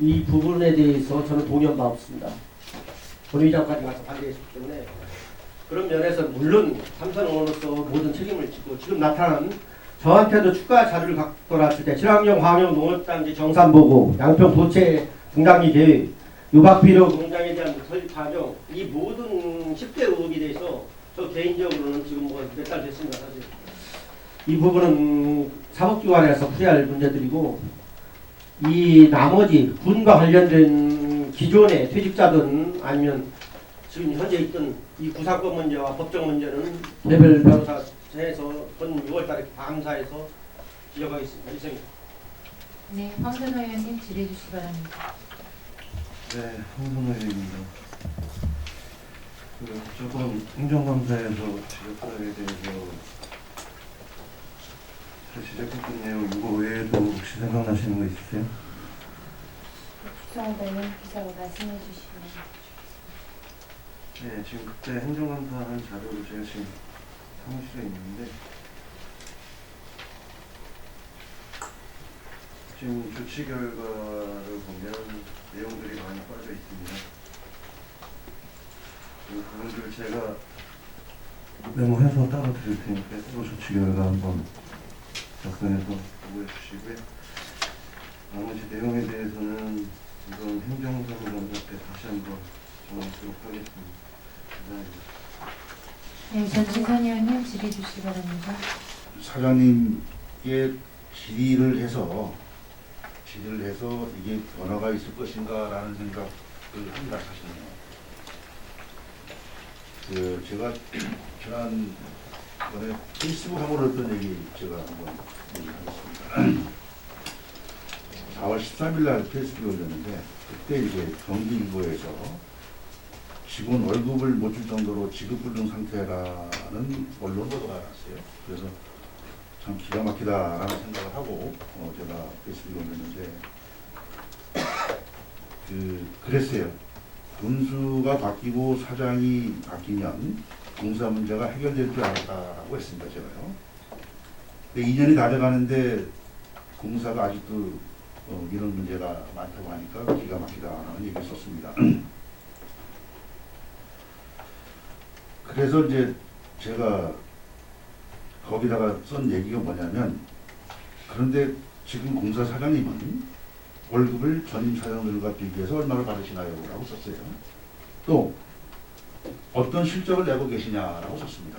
Speaker 5: 이 부분에 대해서 저는 동의한 바 없습니다. 본회의장까지 가서 반대했기 때문에 그런 면에서 물론 삼선 의원으로서 모든 책임을 지고 지금 나타난 저한테도 추가 자료를 갖고 왔을 때 친환경 환경 농업단지 정산보고 양평 도체 중단기 계획 유박비료 공장에 대한 설립 과정 이 모든 10대 의혹에 대해서 저 개인적으로는 지금 뭐 몇 달 됐습니다. 사실 이 부분은 사법기관에서 풀이할 문제들이고 이 나머지 군과 관련된 기존의 퇴직자든 아니면 지금 현재 있던 이 구상권 문제와 법적 문제는 개별 변호사에서 본 6월달에 감사해서 지적하겠습니다. 이상입니다.
Speaker 1: 네, 황선호 의원님 질의해 주시기 바랍니다.
Speaker 6: 네, 황선호 의원입니다. 저번 행정감사에서 지적사항에 대해서 지적했던 내용 이거 외에도 혹시 생각나시는 거 있으세요?
Speaker 3: 구성되는 기사로 말씀해 주시면.
Speaker 6: 네, 지금 그때 행정감사한 자료를 제가 지금 사무실에 있는데 지금 조치 결과를 보면 내용들이 많이 빠져 있습니다. 그 부분들 제가 메모해서 따로 드릴 테니까 또 조치 결과 한번 작성해서 보고해 주시고요. 나머지 내용에 대해서는 이건 행정사무감사 때 다시 한번 정하도록 하겠습니다. 감사합니다.
Speaker 1: 네, 전진선 의원님 질의해 주시기 바랍니다.
Speaker 7: 사장님께 질의를 해서 이게 변화가 있을 것인가라는 생각을 합니다. 사실은 제가 지난번에 페이스북으로 했던 얘기 제가 한번 얘기하겠습니다. 4월 13일 날 페이스북에 올렸는데 그때 이제 경기일보에서 직원 월급을 못 줄 정도로 지급불능 상태라는 언론 보도가 나왔어요. 그래서 참 기가 막히다라는 생각을 하고 제가 페이스북에 올렸는데 그랬어요. 군수가 바뀌고 사장이 바뀌면 공사 문제가 해결될 줄 알았다라고 했습니다. 제가요. 근데 2년이 다 돼가는데 공사가 아직도 이런 문제가 많다고 하니까 기가 막히다라는 얘기를 썼습니다. 그래서 이제 제가 거기다가 쓴 얘기가 뭐냐면 그런데 지금 공사 사장님은 월급을 전임 사장들과 비교해서 얼마를 받으시나요? 라고 썼어요. 또 어떤 실적을 내고 계시냐라고 썼습니다.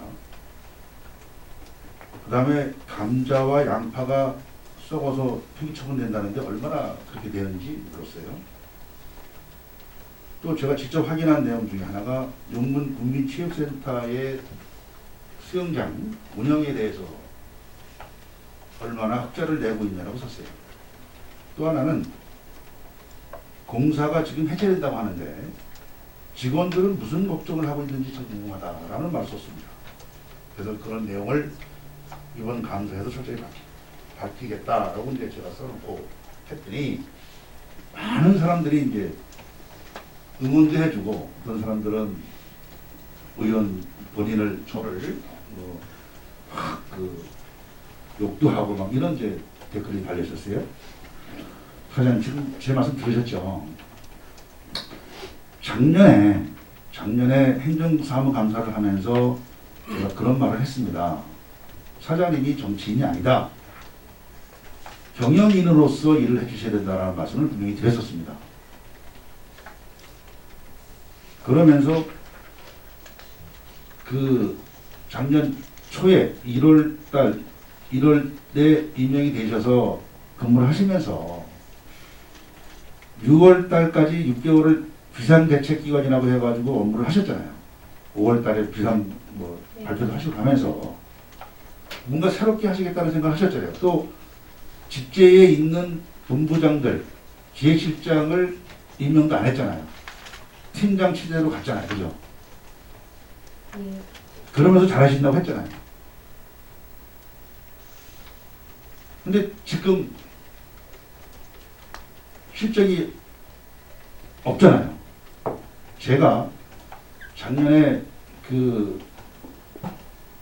Speaker 7: 그 다음에 감자와 양파가 썩어서 폐기 처분된다는데 얼마나 그렇게 되는지 물었어요. 또 제가 직접 확인한 내용 중에 하나가 용문 국민체육센터의 수영장 운영에 대해서 얼마나 흑자를 내고 있냐고 썼어요. 또 하나는 공사가 지금 해체된다고 하는데 직원들은 무슨 걱정을 하고 있는지 참 궁금하다라는 말을 썼습니다. 그래서 그런 내용을 이번 감사에서 철저히 밝히겠다라고 이제 제가 써놓고 했더니 많은 사람들이 이제 응원도 해주고 어떤 사람들은 의원 본인을 저를 욕도 하고 막 이런 이제 댓글이 달렸었어요. 사장님 지금 제 말씀 들으셨죠? 작년에 행정사무감사를 하면서 제가 그런 말을 했습니다. 사장님이 정치인이 아니다. 경영인으로서 일을 해주셔야 된다는 말씀을 분명히 드렸었습니다. 그러면서 그 작년 초에 1월에 임명이 되셔서 근무를 하시면서 6월 달까지 6개월을 비상대책기관이라고 해가지고 업무를 하셨잖아요. 5월 달에 비상
Speaker 3: 네.
Speaker 7: 발표도 하시고 가면서 뭔가 새롭게 하시겠다는 생각을 하셨잖아요. 또 직제에 있는 본부장들, 기획실장을 임명도 안 했잖아요. 팀장 취재로 갔잖아요. 그죠?
Speaker 3: 예.
Speaker 7: 그러면서 잘하신다고 했잖아요. 근데 지금 실적이 없잖아요. 제가 작년에 그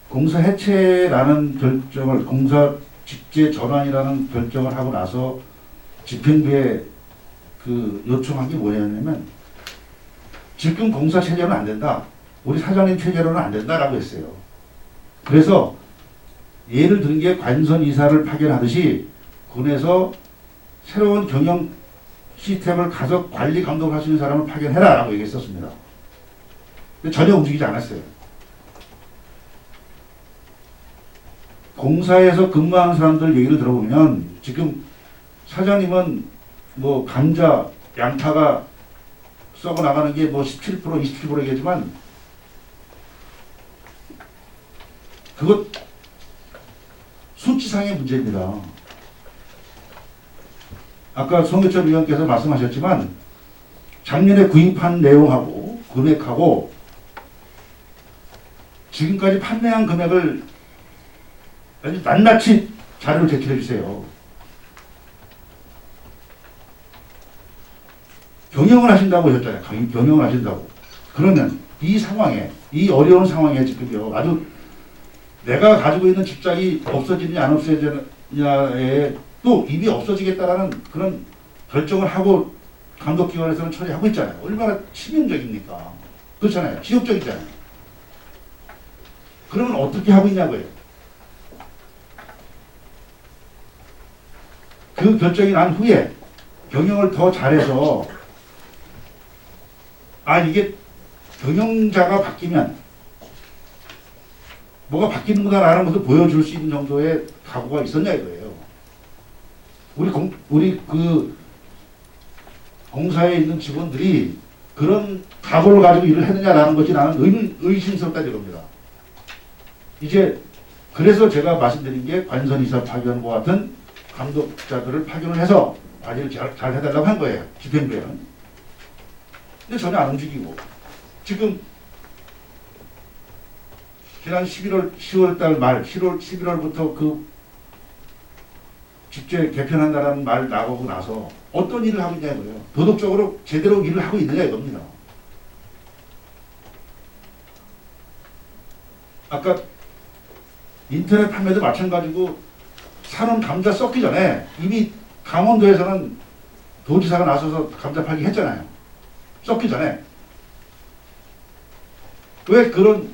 Speaker 7: 공사 해체라는 결정을, 공사 직제 전환이라는 결정을 하고 나서 집행부에 그 요청한 게 뭐였냐면, 지금 공사 체제로는 안 된다. 우리 사장님 체제로는 안 된다라고 했어요. 그래서 예를 든 게 관선 이사를 파견하듯이 군에서 새로운 경영 시스템을 가서 관리 감독을 할 수 있는 사람을 파견해라라고 얘기했었습니다. 근데 전혀 움직이지 않았어요. 공사에서 근무하는 사람들 얘기를 들어보면 지금 사장님은 뭐 감자, 양파가 썩어 나가는 게 뭐 17%, 27%이겠지만 그것 수치상의 문제입니다. 아까 송교철 위원께서 말씀하셨지만 작년에 구입한 내용하고 금액하고 지금까지 판매한 금액을 아주 낱낱이 자료를 제출해 주세요. 경영을 하신다고 하셨잖아요. 경영을 하신다고. 그러면 이 상황에, 이 어려운 상황에 지금요, 아주 내가 가지고 있는 직장이 없어지느냐 안 없어지느냐에 또 이미 없어지겠다라는 그런 결정을 하고 감독기관에서는 처리하고 있잖아요. 얼마나 치명적입니까? 그렇잖아요. 지역적이잖아요. 그러면 어떻게 하고 있냐고요. 그 결정이 난 후에 경영을 더 잘해서 이게 경영자가 바뀌면 뭐가 바뀌는구나라는 것을 보여줄 수 있는 정도의 각오가 있었냐 이거예요. 우리 그 공사에 있는 직원들이 그런 각오를 가지고 일을 했느냐라는 것이 나는 의심스럽다 이겁니다. 이제 그래서 제가 말씀드린 게 관선이사 파견과 같은 감독자들을 파견을 해서 관리를 잘 해달라고 한 거예요. 집행부에는. 근데 전혀 안 움직이고 지금 지난 10월 달 말 11월부터 그 직제 개편한다라는 말 나오고 나서 어떤 일을 하고 있냐고요. 도덕적으로 제대로 일을 하고 있느냐 이겁니다. 아까 인터넷 판매도 마찬가지고 사놓은 감자 썩기 전에 이미 강원도에서는 도지사가 나서서 감자 팔기 했잖아요. 썩기 전에. 왜 그런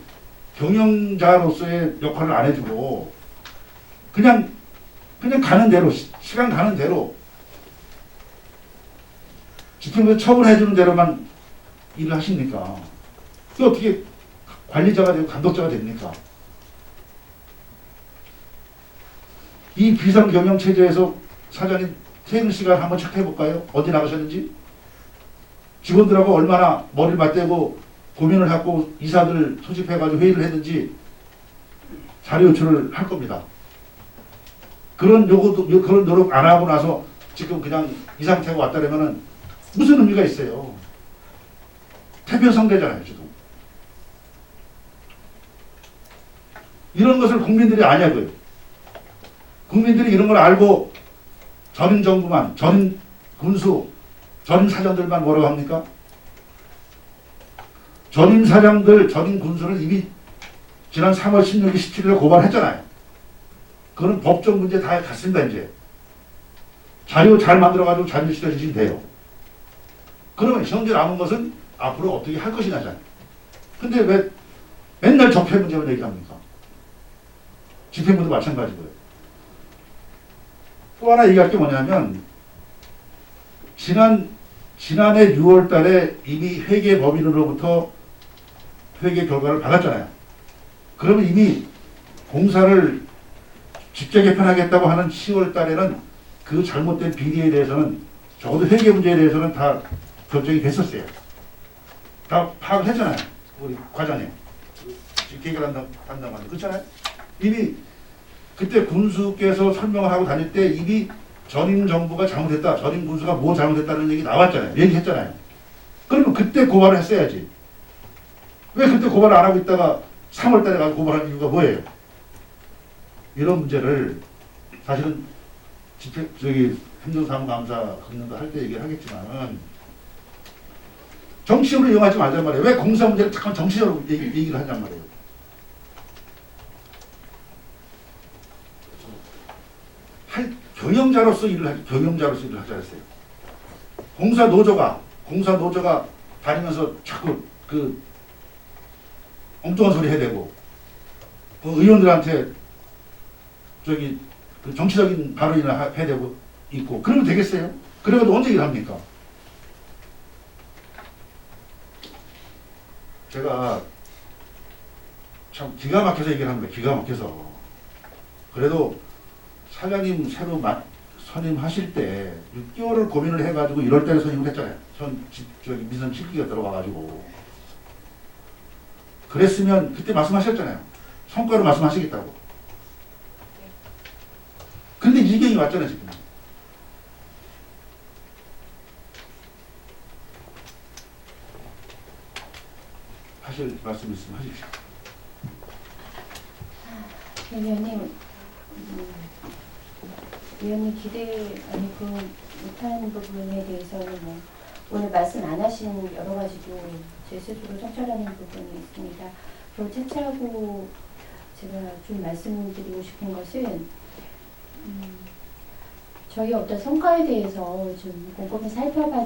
Speaker 7: 경영자로서의 역할을 안 해주고 그냥 가는 대로, 시간 가는 대로 집행부에 처분해주는 대로만 일을 하십니까? 그 어떻게 관리자가 되고 감독자가 됩니까? 이 비상경영체제에서 사장님 퇴근 시간 한번 체크해볼까요? 어디 나가셨는지? 직원들하고 얼마나 머리를 맞대고 고민을 하고 이사들 소집해가지고 회의를 했는지 자료 요청을 할 겁니다. 그런 그런 노력 안 하고 나서 지금 그냥 이 상태가 왔다라면은 무슨 의미가 있어요? 태평성대잖아요, 지금. 이런 것을 국민들이 아냐고요. 국민들이 이런 걸 알고 전임 정부만, 전임 군수, 전임 사장들만 뭐라고 합니까? 전임 사장들, 전임 군수는 이미 지난 3월 16일, 17일에 고발했잖아요. 그거는 법적 문제 다 갔습니다, 이제. 자료 잘 만들어가지고 자료 실어주시면 돼요. 그러면 현재 남은 것은 앞으로 어떻게 할 것이냐잖아요. 근데 왜 맨날 적폐 문제만 얘기합니까? 집행부도 마찬가지고요. 또 하나 얘기할 게 뭐냐면, 지난해 6월 달에 이미 회계법인으로부터 회계 결과를 받았잖아요. 그러면 이미 공사를 직접 개편하겠다고 하는 10월 달에는 그 잘못된 비리에 대해서는 적어도 회계 문제에 대해서는 다 결정이 됐었어요. 다 파악을 했잖아요. 우리 과장님. 기획 담당관. 그렇잖아요. 이미 그때 군수께서 설명을 하고 다닐 때 이미 전임 정부가 잘못했다. 전임 군수가 뭐 잘못했다는 얘기 나왔잖아요. 얘기했잖아요. 그러면 그때 고발을 했어야지. 왜 그때 고발을 안 하고 있다가 3월 달에 가서 고발한 이유가 뭐예요? 이런 문제를 사실은 행정사무감사 걷는다 할 때 얘기를 하겠지만은 정치적으로 이용하지 말란 말이에요. 왜 공사 문제를 잠깐 정치적으로 얘기를 하냔 말이에요. 경영자로서 일을 하자 했어요. 공사 노조가 다니면서 자꾸 그 엉뚱한 소리 해대고 의원들한테 그 정치적인 발언이나 해대고 있고 그러면 되겠어요? 그래가지고 언제 일을 합니까? 제가 참 기가 막혀서 얘기를 합니다. 기가 막혀서. 그래도 사장님 새로 선임하실 때 6개월을 고민을 해가지고 1월달에 선임을 했잖아요. 민선 7기가 들어가가지고. 그랬으면 그때 말씀하셨잖아요. 성과로 말씀하시겠다고. 근데 이 지경이 왔잖아요, 지금. 하실 말씀 있으면 하십시오.
Speaker 3: 의원님, 의원님 못하는 부분에 대해서는 오늘 말씀 안 하신 여러 가지도 제 스스로 성찰하는 부분이 있습니다. 그리고 차차하고 제가 좀 말씀드리고 싶은 것은 저희 어떤 성과에 대해서 좀 꼼꼼히 살펴봐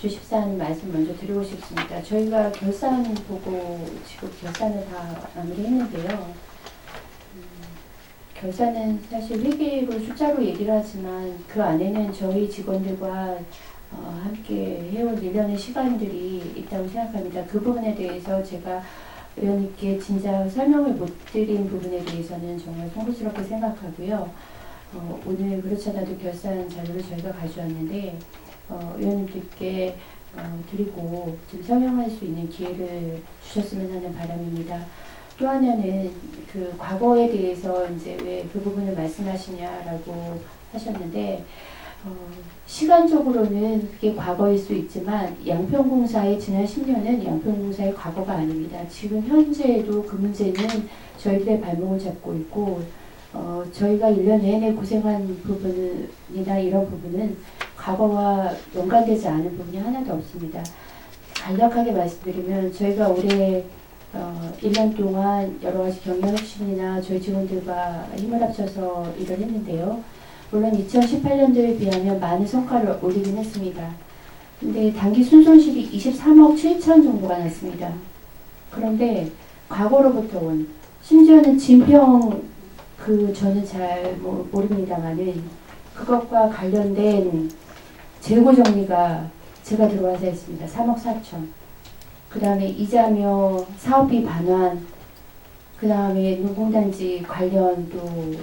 Speaker 3: 주십사 하는 말씀 먼저 드리고 싶습니다. 저희가 결산 보고 지금 결산을 다 마무리했는데요. 결산은 사실 회계로 숫자로 얘기를 하지만 그 안에는 저희 직원들과 함께 해온 1년의 시간들이 있다고 생각합니다. 그 부분에 대해서 제가 의원님께 진작 설명을 못 드린 부분에 대해서는 정말 송구스럽게 생각하고요. 오늘 그렇지 않아도 결산 자료를 저희가 가져왔는데 의원님들께 드리고 좀 설명할 수 있는 기회를 주셨으면 하는 바람입니다. 또 하나는 그 과거에 대해서 이제 왜 그 부분을 말씀하시냐라고 하셨는데 시간적으로는 그게 과거일 수 있지만 양평공사의 지난 10년은 양평공사의 과거가 아닙니다. 지금 현재에도 그 문제는 저희들의 발목을 잡고 있고 저희가 1년 내내 고생한 부분이나 이런 부분은 과거와 연관되지 않은 부분이 하나도 없습니다. 간략하게 말씀드리면 저희가 올해 1년 동안 여러 가지 경영혁신이나 저희 직원들과 힘을 합쳐서 일을 했는데요. 물론 2018년도에 비하면 많은 성과를 올리긴 했습니다. 근데 단기 순손실이 23억 7천 정도가 났습니다. 그런데 과거로부터 온 심지어는 진평 저는 잘 모릅니다만은 그것과 관련된 재고 정리가 제가 들어와서 했습니다. 3억 4천. 그 다음에 이자며 사업비 반환, 그 다음에 농공단지 관련 또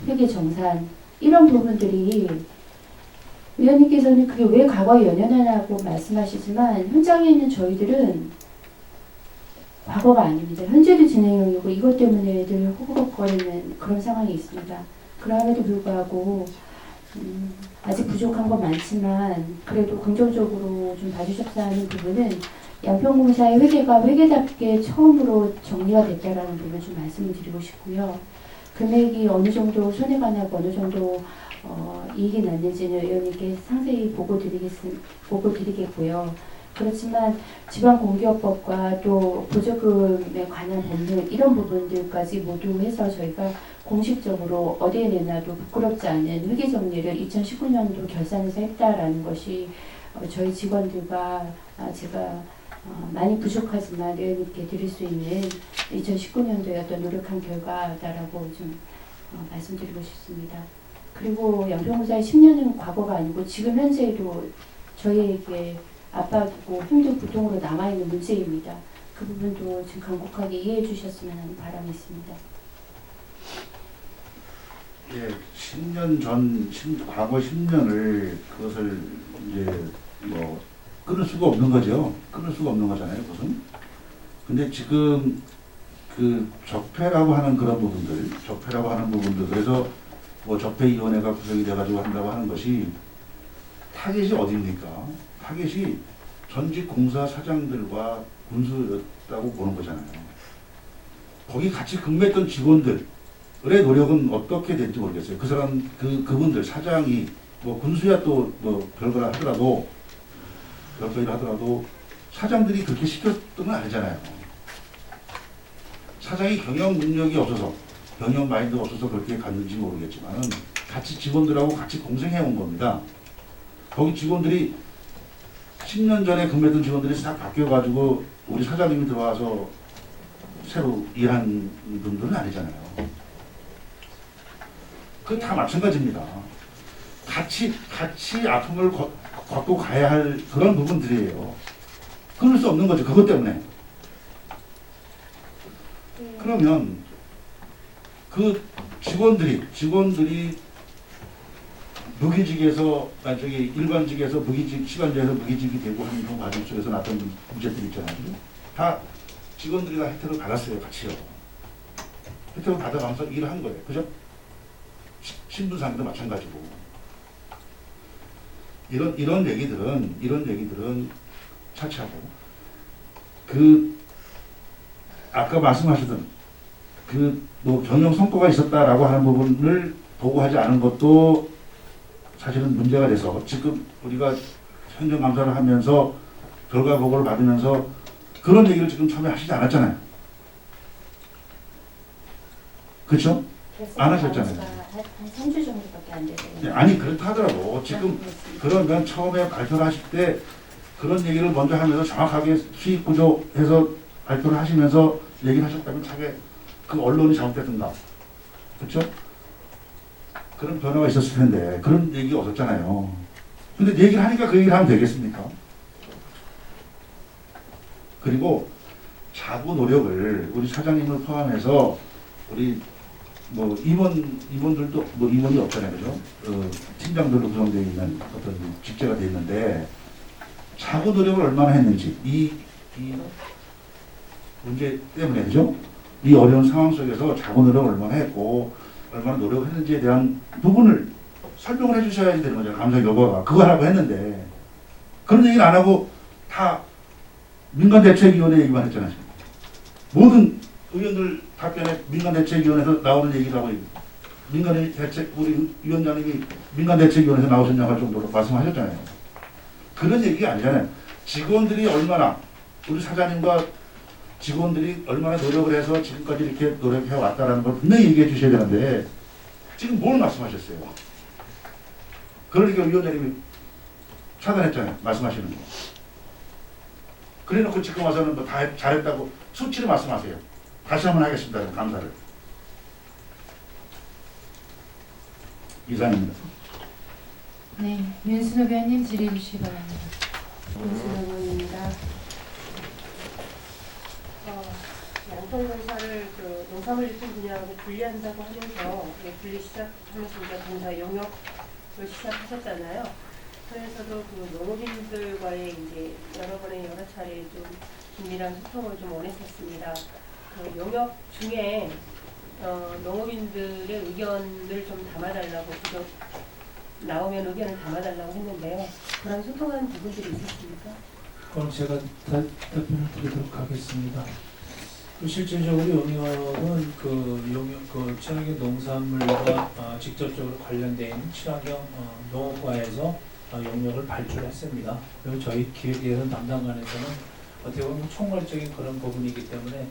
Speaker 3: 회계 정산 이런 부분들이 의원님께서는 그게 왜 과거에 연연하냐고 말씀하시지만 현장에 있는 저희들은 과거가 아닙니다. 현재도 진행형이고 이것 때문에 늘 호구거리는 그런 상황이 있습니다. 그럼에도 불구하고 아직 부족한 건 많지만 그래도 긍정적으로 좀 봐주셨다 하는 부분은 양평공사의 회계가 회계답게 처음으로 정리가 됐다라는 부분 좀 말씀을 드리고 싶고요. 금액이 어느 정도 손해가 나고 어느 정도 이익이 났는지는 의원님께 상세히 보고 드리겠고요. 그렇지만 지방공기업법과 또 보조금에 관한 법률 이런 부분들까지 모두 해서 저희가 공식적으로 어디에 내놔도 부끄럽지 않은 회계 정리를 2019년도 결산에서 했다라는 것이 저희 직원들과 제가 많이 부족하지만 의원님께 드릴 수 있는 2019년도에 어떤 노력한 결과다라고 좀 말씀드리고 싶습니다. 그리고 양평공사의 10년은 과거가 아니고 지금 현재에도 저희에게 압박이고 힘든 고통으로 남아있는 문제입니다. 그 부분도 좀 간곡하게 이해해 주셨으면 하는 바람이 있습니다.
Speaker 7: 예, 10년 전, 과거 10년을 그것을 이제 뭐 끊을 수가 없는 거죠. 끊을 수가 없는 거잖아요, 그것은. 근데 지금 그 적폐라고 하는 그런 부분들, 그래서 뭐 적폐위원회가 구성이 돼가지고 한다고 하는 것이 타겟이 어디입니까? 타겟이 전직 공사 사장들과 군수였다고 보는 거잖아요. 거기 같이 근무했던 직원들의 노력은 어떻게 될지 모르겠어요. 그 사람, 그분들, 사장이, 뭐 군수야 또 뭐 별거라 하더라도, 별거라 하더라도, 사장들이 그렇게 시켰던 건 아니잖아요. 사장이 경영 능력이 없어서, 경영 마인드가 없어서 그렇게 갔는지 모르겠지만, 같이 직원들하고 같이 공생해온 겁니다. 거기 직원들이 10년 전에 근무했던 직원들이 싹 바뀌어가지고 우리 사장님이 들어와서 새로 일한 분들은 아니잖아요. 그건 다 마찬가지입니다. 같이 아픔을 걷고 가야 할 그런 부분들이에요. 끊을 수 없는 거죠. 그것 때문에. 그러면 그 직원들이 무기직에서 나중에 일반직에서 무기직, 시간제에서 무기직이 되고 하는 그 과정 속에서 나왔던 문제들이 있잖아요. 다 직원들이 다 혜택을 받았어요. 같이요. 혜택을 받아가면서 일을 한 거예요. 그죠? 신분상도 마찬가지고. 이런 얘기들은 차치하고 아까 말씀하셨던 뭐 경영 성과가 있었다라고 하는 부분을 보고하지 않은 것도 사실은 문제가 돼서 지금 우리가 행정감사를 하면서 결과 보고를 받으면서 그런 얘기를 지금 처음에 하시지 않았잖아요. 그렇죠? 안 하셨잖아요.
Speaker 3: 한 3주 정도밖에 안 돼서.
Speaker 7: 아니 그렇다 하더라도 지금 그러면 처음에 발표를 하실 때 그런 얘기를 먼저 하면서 정확하게 수익 구조해서 발표를 하시면서 얘기를 하셨다면 차게 그 언론이 잘못됐던가. 그렇죠? 그런 변화가 있었을 텐데 그런 얘기가 없었잖아요. 근데 얘기를 하니까 그 얘기를 하면 되겠습니까? 그리고 자구 노력을 우리 사장님을 포함해서 우리 뭐 임원들도 뭐 임원이 없잖아요, 그죠? 팀장들로 구성되어 있는 어떤 직제가 되어 있는데 자구 노력을 얼마나 했는지 이 문제 때문에 그죠? 이 어려운 상황 속에서 자구 노력을 얼마나 했고 얼마나 노력했는지에 대한 부분을 설명을 해주셔야 되는 거죠. 감사 결과가 그거 하라고 했는데 그런 얘기를 안 하고 다 민간대책위원회 얘기만 했잖아요. 모든 의원들 답변에 민간대책위원회에서 나오는 얘기를 하고 우리 위원장님이 민간대책위원회에서 나오셨냐고 할 정도로 말씀하셨잖아요. 그런 얘기가 아니잖아요. 직원들이 얼마나 우리 사장님과 직원들이 얼마나 노력을 해서 지금까지 이렇게 노력해 왔다라는 걸 분명히 얘기해 주셔야 되는데 지금 뭘 말씀하셨어요? 그러니까 위원장님이 차단했잖아요. 말씀하시는 거. 그래놓고 지금 와서는 뭐 다 잘했다고 수치로 말씀하세요. 다시 한번 하겠습니다. 감사를. 이상입니다.
Speaker 1: 네, 윤순호 의원님 질의해 주시기 바랍니다.
Speaker 3: 윤순호입니다. 양평공사를 그 농산물 유통 분야하고 분리한다고 하면서 분리 시작하면서 이제 공사 영역을 시작하셨잖아요. 그래서도 그 농업인들과의 이제 여러 차례 좀 긴밀한 소통을 좀 원했었습니다. 그 영역 중에 농업인들의 의견을 좀 담아달라고 그저 나오면 의견을 담아달라고 했는데요. 그런 소통하는 부분들이 있었습니까?
Speaker 4: 그럼 제가 답변을 드리도록 하겠습니다. 실질적으로 영역은 친환경 농산물과 직접적으로 관련된 있는 친환경 농업과에서 영역을 발주했습니다. 그리고 저희 기획예산 담당관에서는 어떻게 보면 총괄적인 그런 부분이기 때문에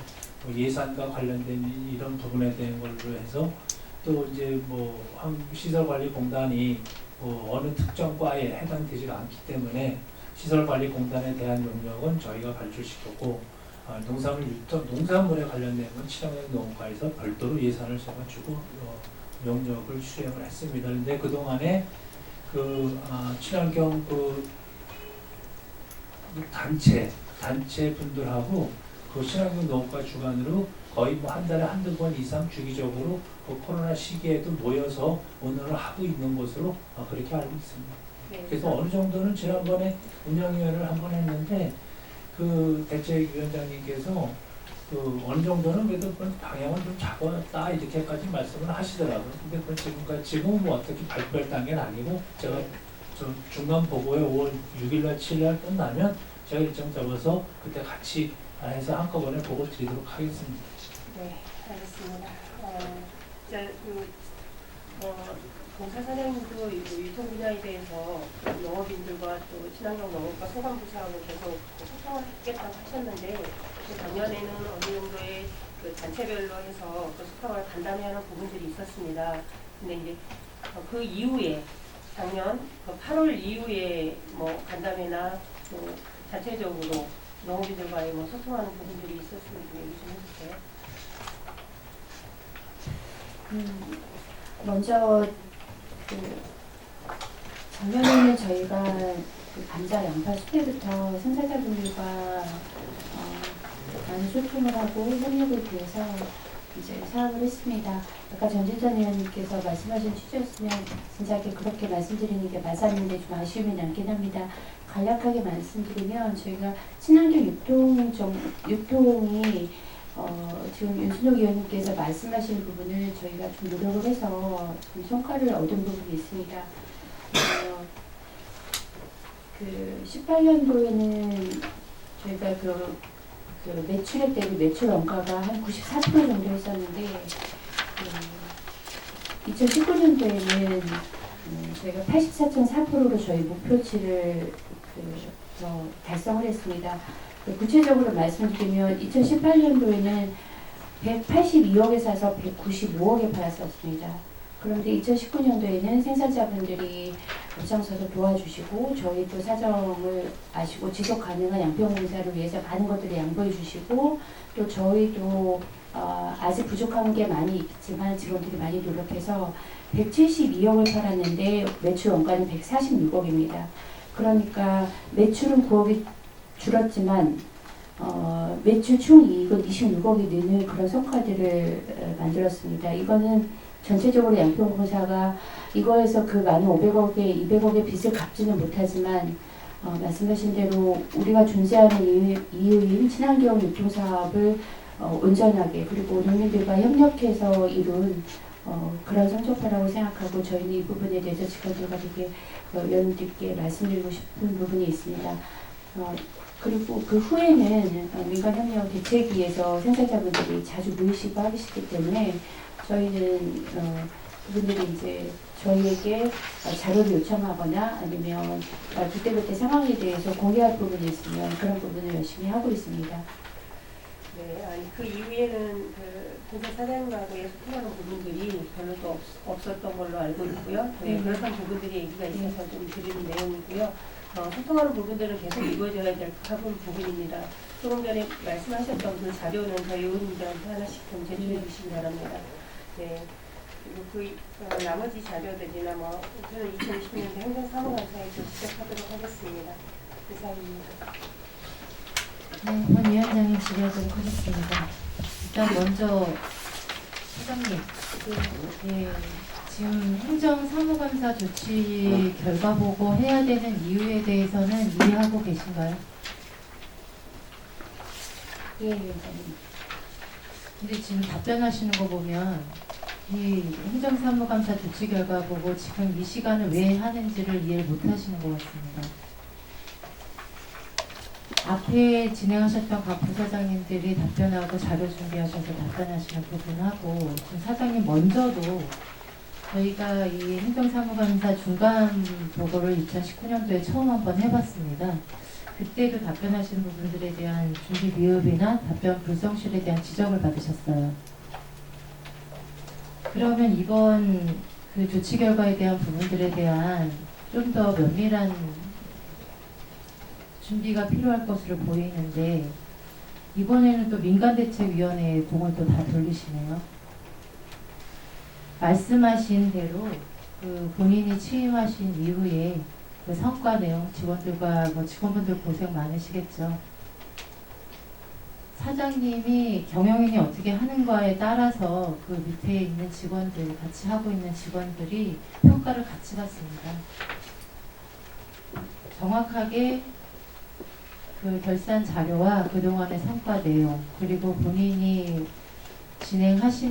Speaker 4: 예산과 관련된 이런 부분에 대한 걸로 해서 또 이제 뭐 시설관리공단이 어느 특정 과에 해당되지가 않기 때문에 시설관리공단에 대한 영역은 저희가 발주시켰고 농산물에 관련된 건 친환경 농업과에서 별도로 예산을 써가지고 영역을 수행을 했습니다. 그런데 그 동안에 친환경 단체 분들하고 친환경 농업과 주관으로 거의 뭐 한 달에 한두 번 이상 주기적으로 그 코로나 시기에도 모여서 오늘을 하고 있는 것으로 그렇게 알고 있습니다.
Speaker 3: 네.
Speaker 4: 그래서 어느 정도는 지난번에 운영위원회를 한번 했는데 그 대책위원장님께서 그 어느 정도는 그래도 그 방향은 좀 잡았다 이렇게까지 말씀을 하시더라고요. 근데 그 지금은 뭐 어떻게 발표할 단계는 아니고 제가 좀 중간 보고에 5월 6일날 7일날 끝나면 제가 일정 잡아서 그때 같이 해서 한꺼번에 보고 드리도록 하겠습니다.
Speaker 3: 네, 알겠습니다. 이제 공사 사장님도 유통 분야에 대해서 농업인들과 또 친환경 농업과 소관부서하고 계속 소통을 하겠다고 하셨는데 작년에는 어느 정도의 그 단체별로 해서 그 소통을 간담회 하는 부분들이 있었습니다. 근데 이제 그 이후에 작년 그 8월 이후에 뭐 간담회나 뭐 자체적으로 농업인들과의 뭐 소통하는 부분들이 있었으면 좀 얘기 좀 해주세요. 먼저 작년에는 저희가 그 감자, 양파, 수태부터 생산자분들과 많은 소통을 하고 협력을 위해서 이제 사업을 했습니다. 아까 전진선 의원님께서 말씀하신 취지였으면 진작에 그렇게 말씀드리는 게 맞았는데 좀 아쉬움이 남긴 합니다. 간략하게 말씀드리면 저희가 친환경 유통이 지금 윤순옥 의원님께서 말씀하신 부분을 저희가 좀 노력을 해서 좀 성과를 얻은 부분이 있습니다. 그 18년도에는 저희가 그 매출액 대비 매출 원가가 한 94% 정도 했었는데 2019년도에는 저희가 84.4%로 저희 목표치를 달성을 했습니다. 구체적으로 말씀드리면 2018년도에는 182억에 사서 195억에 팔았었습니다. 그런데 2019년도에는 생산자분들이 앞장서서 도와주시고 저희 또 사정을 아시고 지속 가능한 양평 공사를 위해서 많은 것들을 양보해 주시고 또 저희도 아직 부족한 게 많이 있지만 직원들이 많이 노력해서 172억을 팔았는데 매출 원가는 146억입니다. 그러니까 매출은 9억이 줄었지만 매출 총이익은 26억이 느는 그런 성과들을 만들었습니다. 이거는 전체적으로 양평공사가 이거에서 그 많은 500억에 200억의 빚을 갚지는 못하지만 말씀하신 대로 우리가 존재하는 이유인 친환경 유통사업을 온전하게 그리고 농민들과 협력해서 이룬 그런 성적표라고 생각하고 저희는 이 부분에 대해서 직원들과 되게 위원님들께 말씀드리고 싶은 부분이 있습니다. 그리고 그 후에는 민간협력 대책위에서 생산자분들이 자주 모이시고 하시기 때문에 저희는 그분들이 이제 저희에게 자료를 요청하거나 아니면 그때그때 상황에 대해서 공개할 부분이 있으면 그런 부분을 열심히 하고 있습니다. 네, 아니 그 이후에는 그 공사 사장님하고의 소통하는 부분들이 별로 또 없었던 걸로 알고 있고요. 네, 그런 부분들이 얘기가 있어서 좀 드리는 내용이고요. 소통하는 부분들은 계속 이루어져야 될 부분입니다. 조금 전에 말씀하셨던 그 자료는 저희 의원님들한테 하나씩 좀 제출해 주시기 바랍니다. 네. 그리고 그 나머지 자료들이나 뭐 저는 2020년도 행정사무감사에 좀 시작하도록 하겠습니다. 이상입니다.
Speaker 1: 네, 본 위원장님 질의하도록 하겠습니다. 일단 먼저 사장님, 지금 행정사무감사 조치 결과 보고 해야 되는 이유에 대해서는 이해하고 계신가요?
Speaker 3: 예, 위원장님.
Speaker 1: 근데 지금 답변하시는 거 보면 이 행정사무감사 조치 결과 보고 지금 이 시간을 왜 하는지를 이해를 못 하시는 것 같습니다. 앞에 진행하셨던 각 부사장님들이 답변하고 자료 준비하셔서 답변하시는 부분하고 지금 사장님 먼저도 저희가 이 행정사무감사 중간 보고를 2019년도에 처음 한번 해봤습니다. 그때도 답변하신 부분들에 대한 준비 미흡이나 답변 불성실에 대한 지적을 받으셨어요. 그러면 이번 그 조치 결과에 대한 부분들에 대한 좀 더 면밀한 준비가 필요할 것으로 보이는데 이번에는 또 민간대책위원회의 공을 또 다 돌리시네요. 말씀하신 대로 그 본인이 취임하신 이후에 그 성과 내용 직원들과 뭐 직원분들 고생 많으시겠죠. 사장님이 경영인이 어떻게 하는가에 따라서 그 밑에 있는 직원들, 같이 하고 있는 직원들이 평가를 같이 받습니다. 정확하게 그 결산 자료와 그동안의 성과 내용, 그리고 본인이 진행하지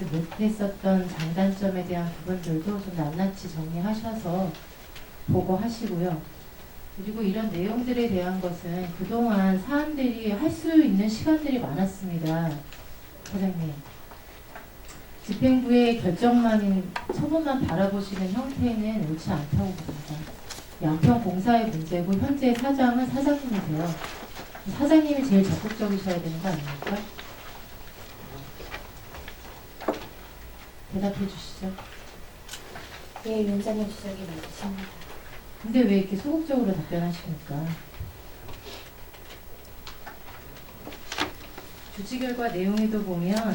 Speaker 1: 못했었던 장단점에 대한 부분들도 좀 낱낱이 정리하셔서 보고하시고요. 그리고 이런 내용들에 대한 것은 그동안 사람들이 할 수 있는 시간들이 많았습니다. 사장님. 집행부의 결정만인 처분만 바라보시는 형태는 옳지 않다고 봅니다. 양평공사의 문제고 현재 사장은 사장님이세요. 사장님이 제일 적극적이셔야 되는 거 아닙니까? 대답해 주시죠.
Speaker 3: 예, 위원장님 지적이 맞으십니다.
Speaker 1: 근데 왜 이렇게 소극적으로 답변하십니까? 조치 결과 내용에도 보면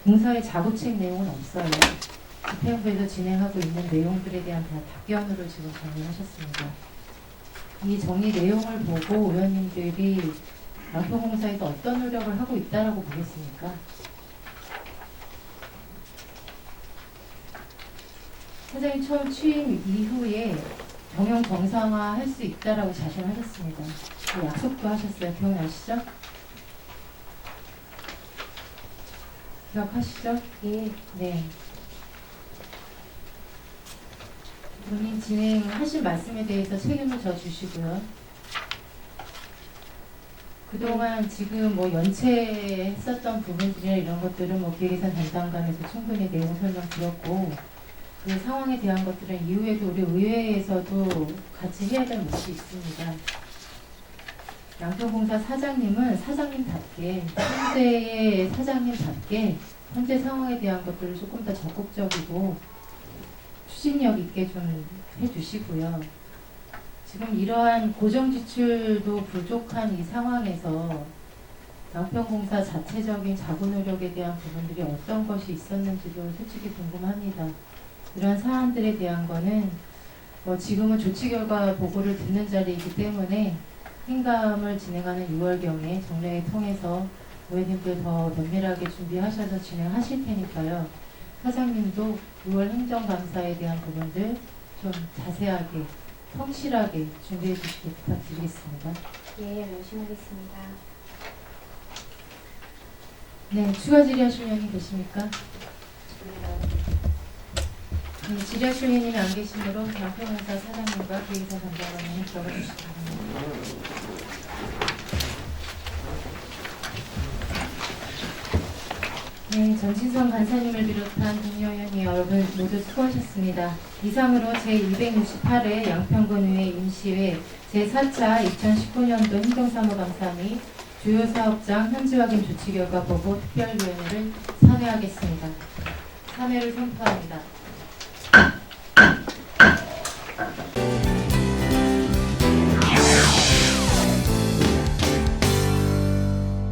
Speaker 1: 공사의 자구책 내용은 없어요. 집행부에서 진행하고 있는 내용들에 대한 답변으로 지금 정리하셨습니다. 이 정리 내용을 보고 의원님들이 양평공사에서 어떤 노력을 하고 있다라고 보겠습니까? 사장님 처음 취임 이후에 경영 정상화 할 수 있다라고 자신하셨습니다. 그 약속도 하셨어요. 기억나시죠? 기억하시죠?
Speaker 3: 예,
Speaker 1: 네. 본인 진행하신 말씀에 대해서 책임을 져주시고요. 그동안 지금 뭐 연체했었던 부분들이나 이런 것들은 뭐 기획예산 담당관에서 충분히 내용 설명 드렸고, 그 상황에 대한 것들은 이후에도 우리 의회에서도 같이 해야 될 몫이 있습니다. 양평공사 사장님은 사장님답게, 현재의 사장님답게 현재 상황에 대한 것들을 조금 더 적극적이고 추진력 있게 좀 해주시고요. 지금 이러한 고정지출도 부족한 이 상황에서 양평공사 자체적인 자구 노력에 대한 부분들이 어떤 것이 있었는지도 솔직히 궁금합니다. 이런 사안들에 대한 거는 지금은 조치 결과 보고를 듣는 자리이기 때문에 행감을 진행하는 6월경에 정례회 통해서 의원님들 더 면밀하게 준비하셔서 진행하실 테니까요. 사장님도 6월 행정감사에 대한 부분들 좀 자세하게, 성실하게 준비해 주시기 부탁드리겠습니다.
Speaker 3: 예, 명심하겠습니다.
Speaker 1: 네, 추가 질의하실 의원님 계십니까? 네, 질의하실 의원님이 안 계시므로 양평공사 사장님과 기획사 담당관님 들어가주시기 바랍니다. 네, 전진성 간사님을 비롯한 동료 의원 여러분 모두 수고하셨습니다. 이상으로 제268회 양평군의회 임시회 제4차 2019년도 행정사무감사 및 주요 사업장 현지 확인 조치 결과 보고 특별위원회를 산회하겠습니다. 산회를 선포합니다.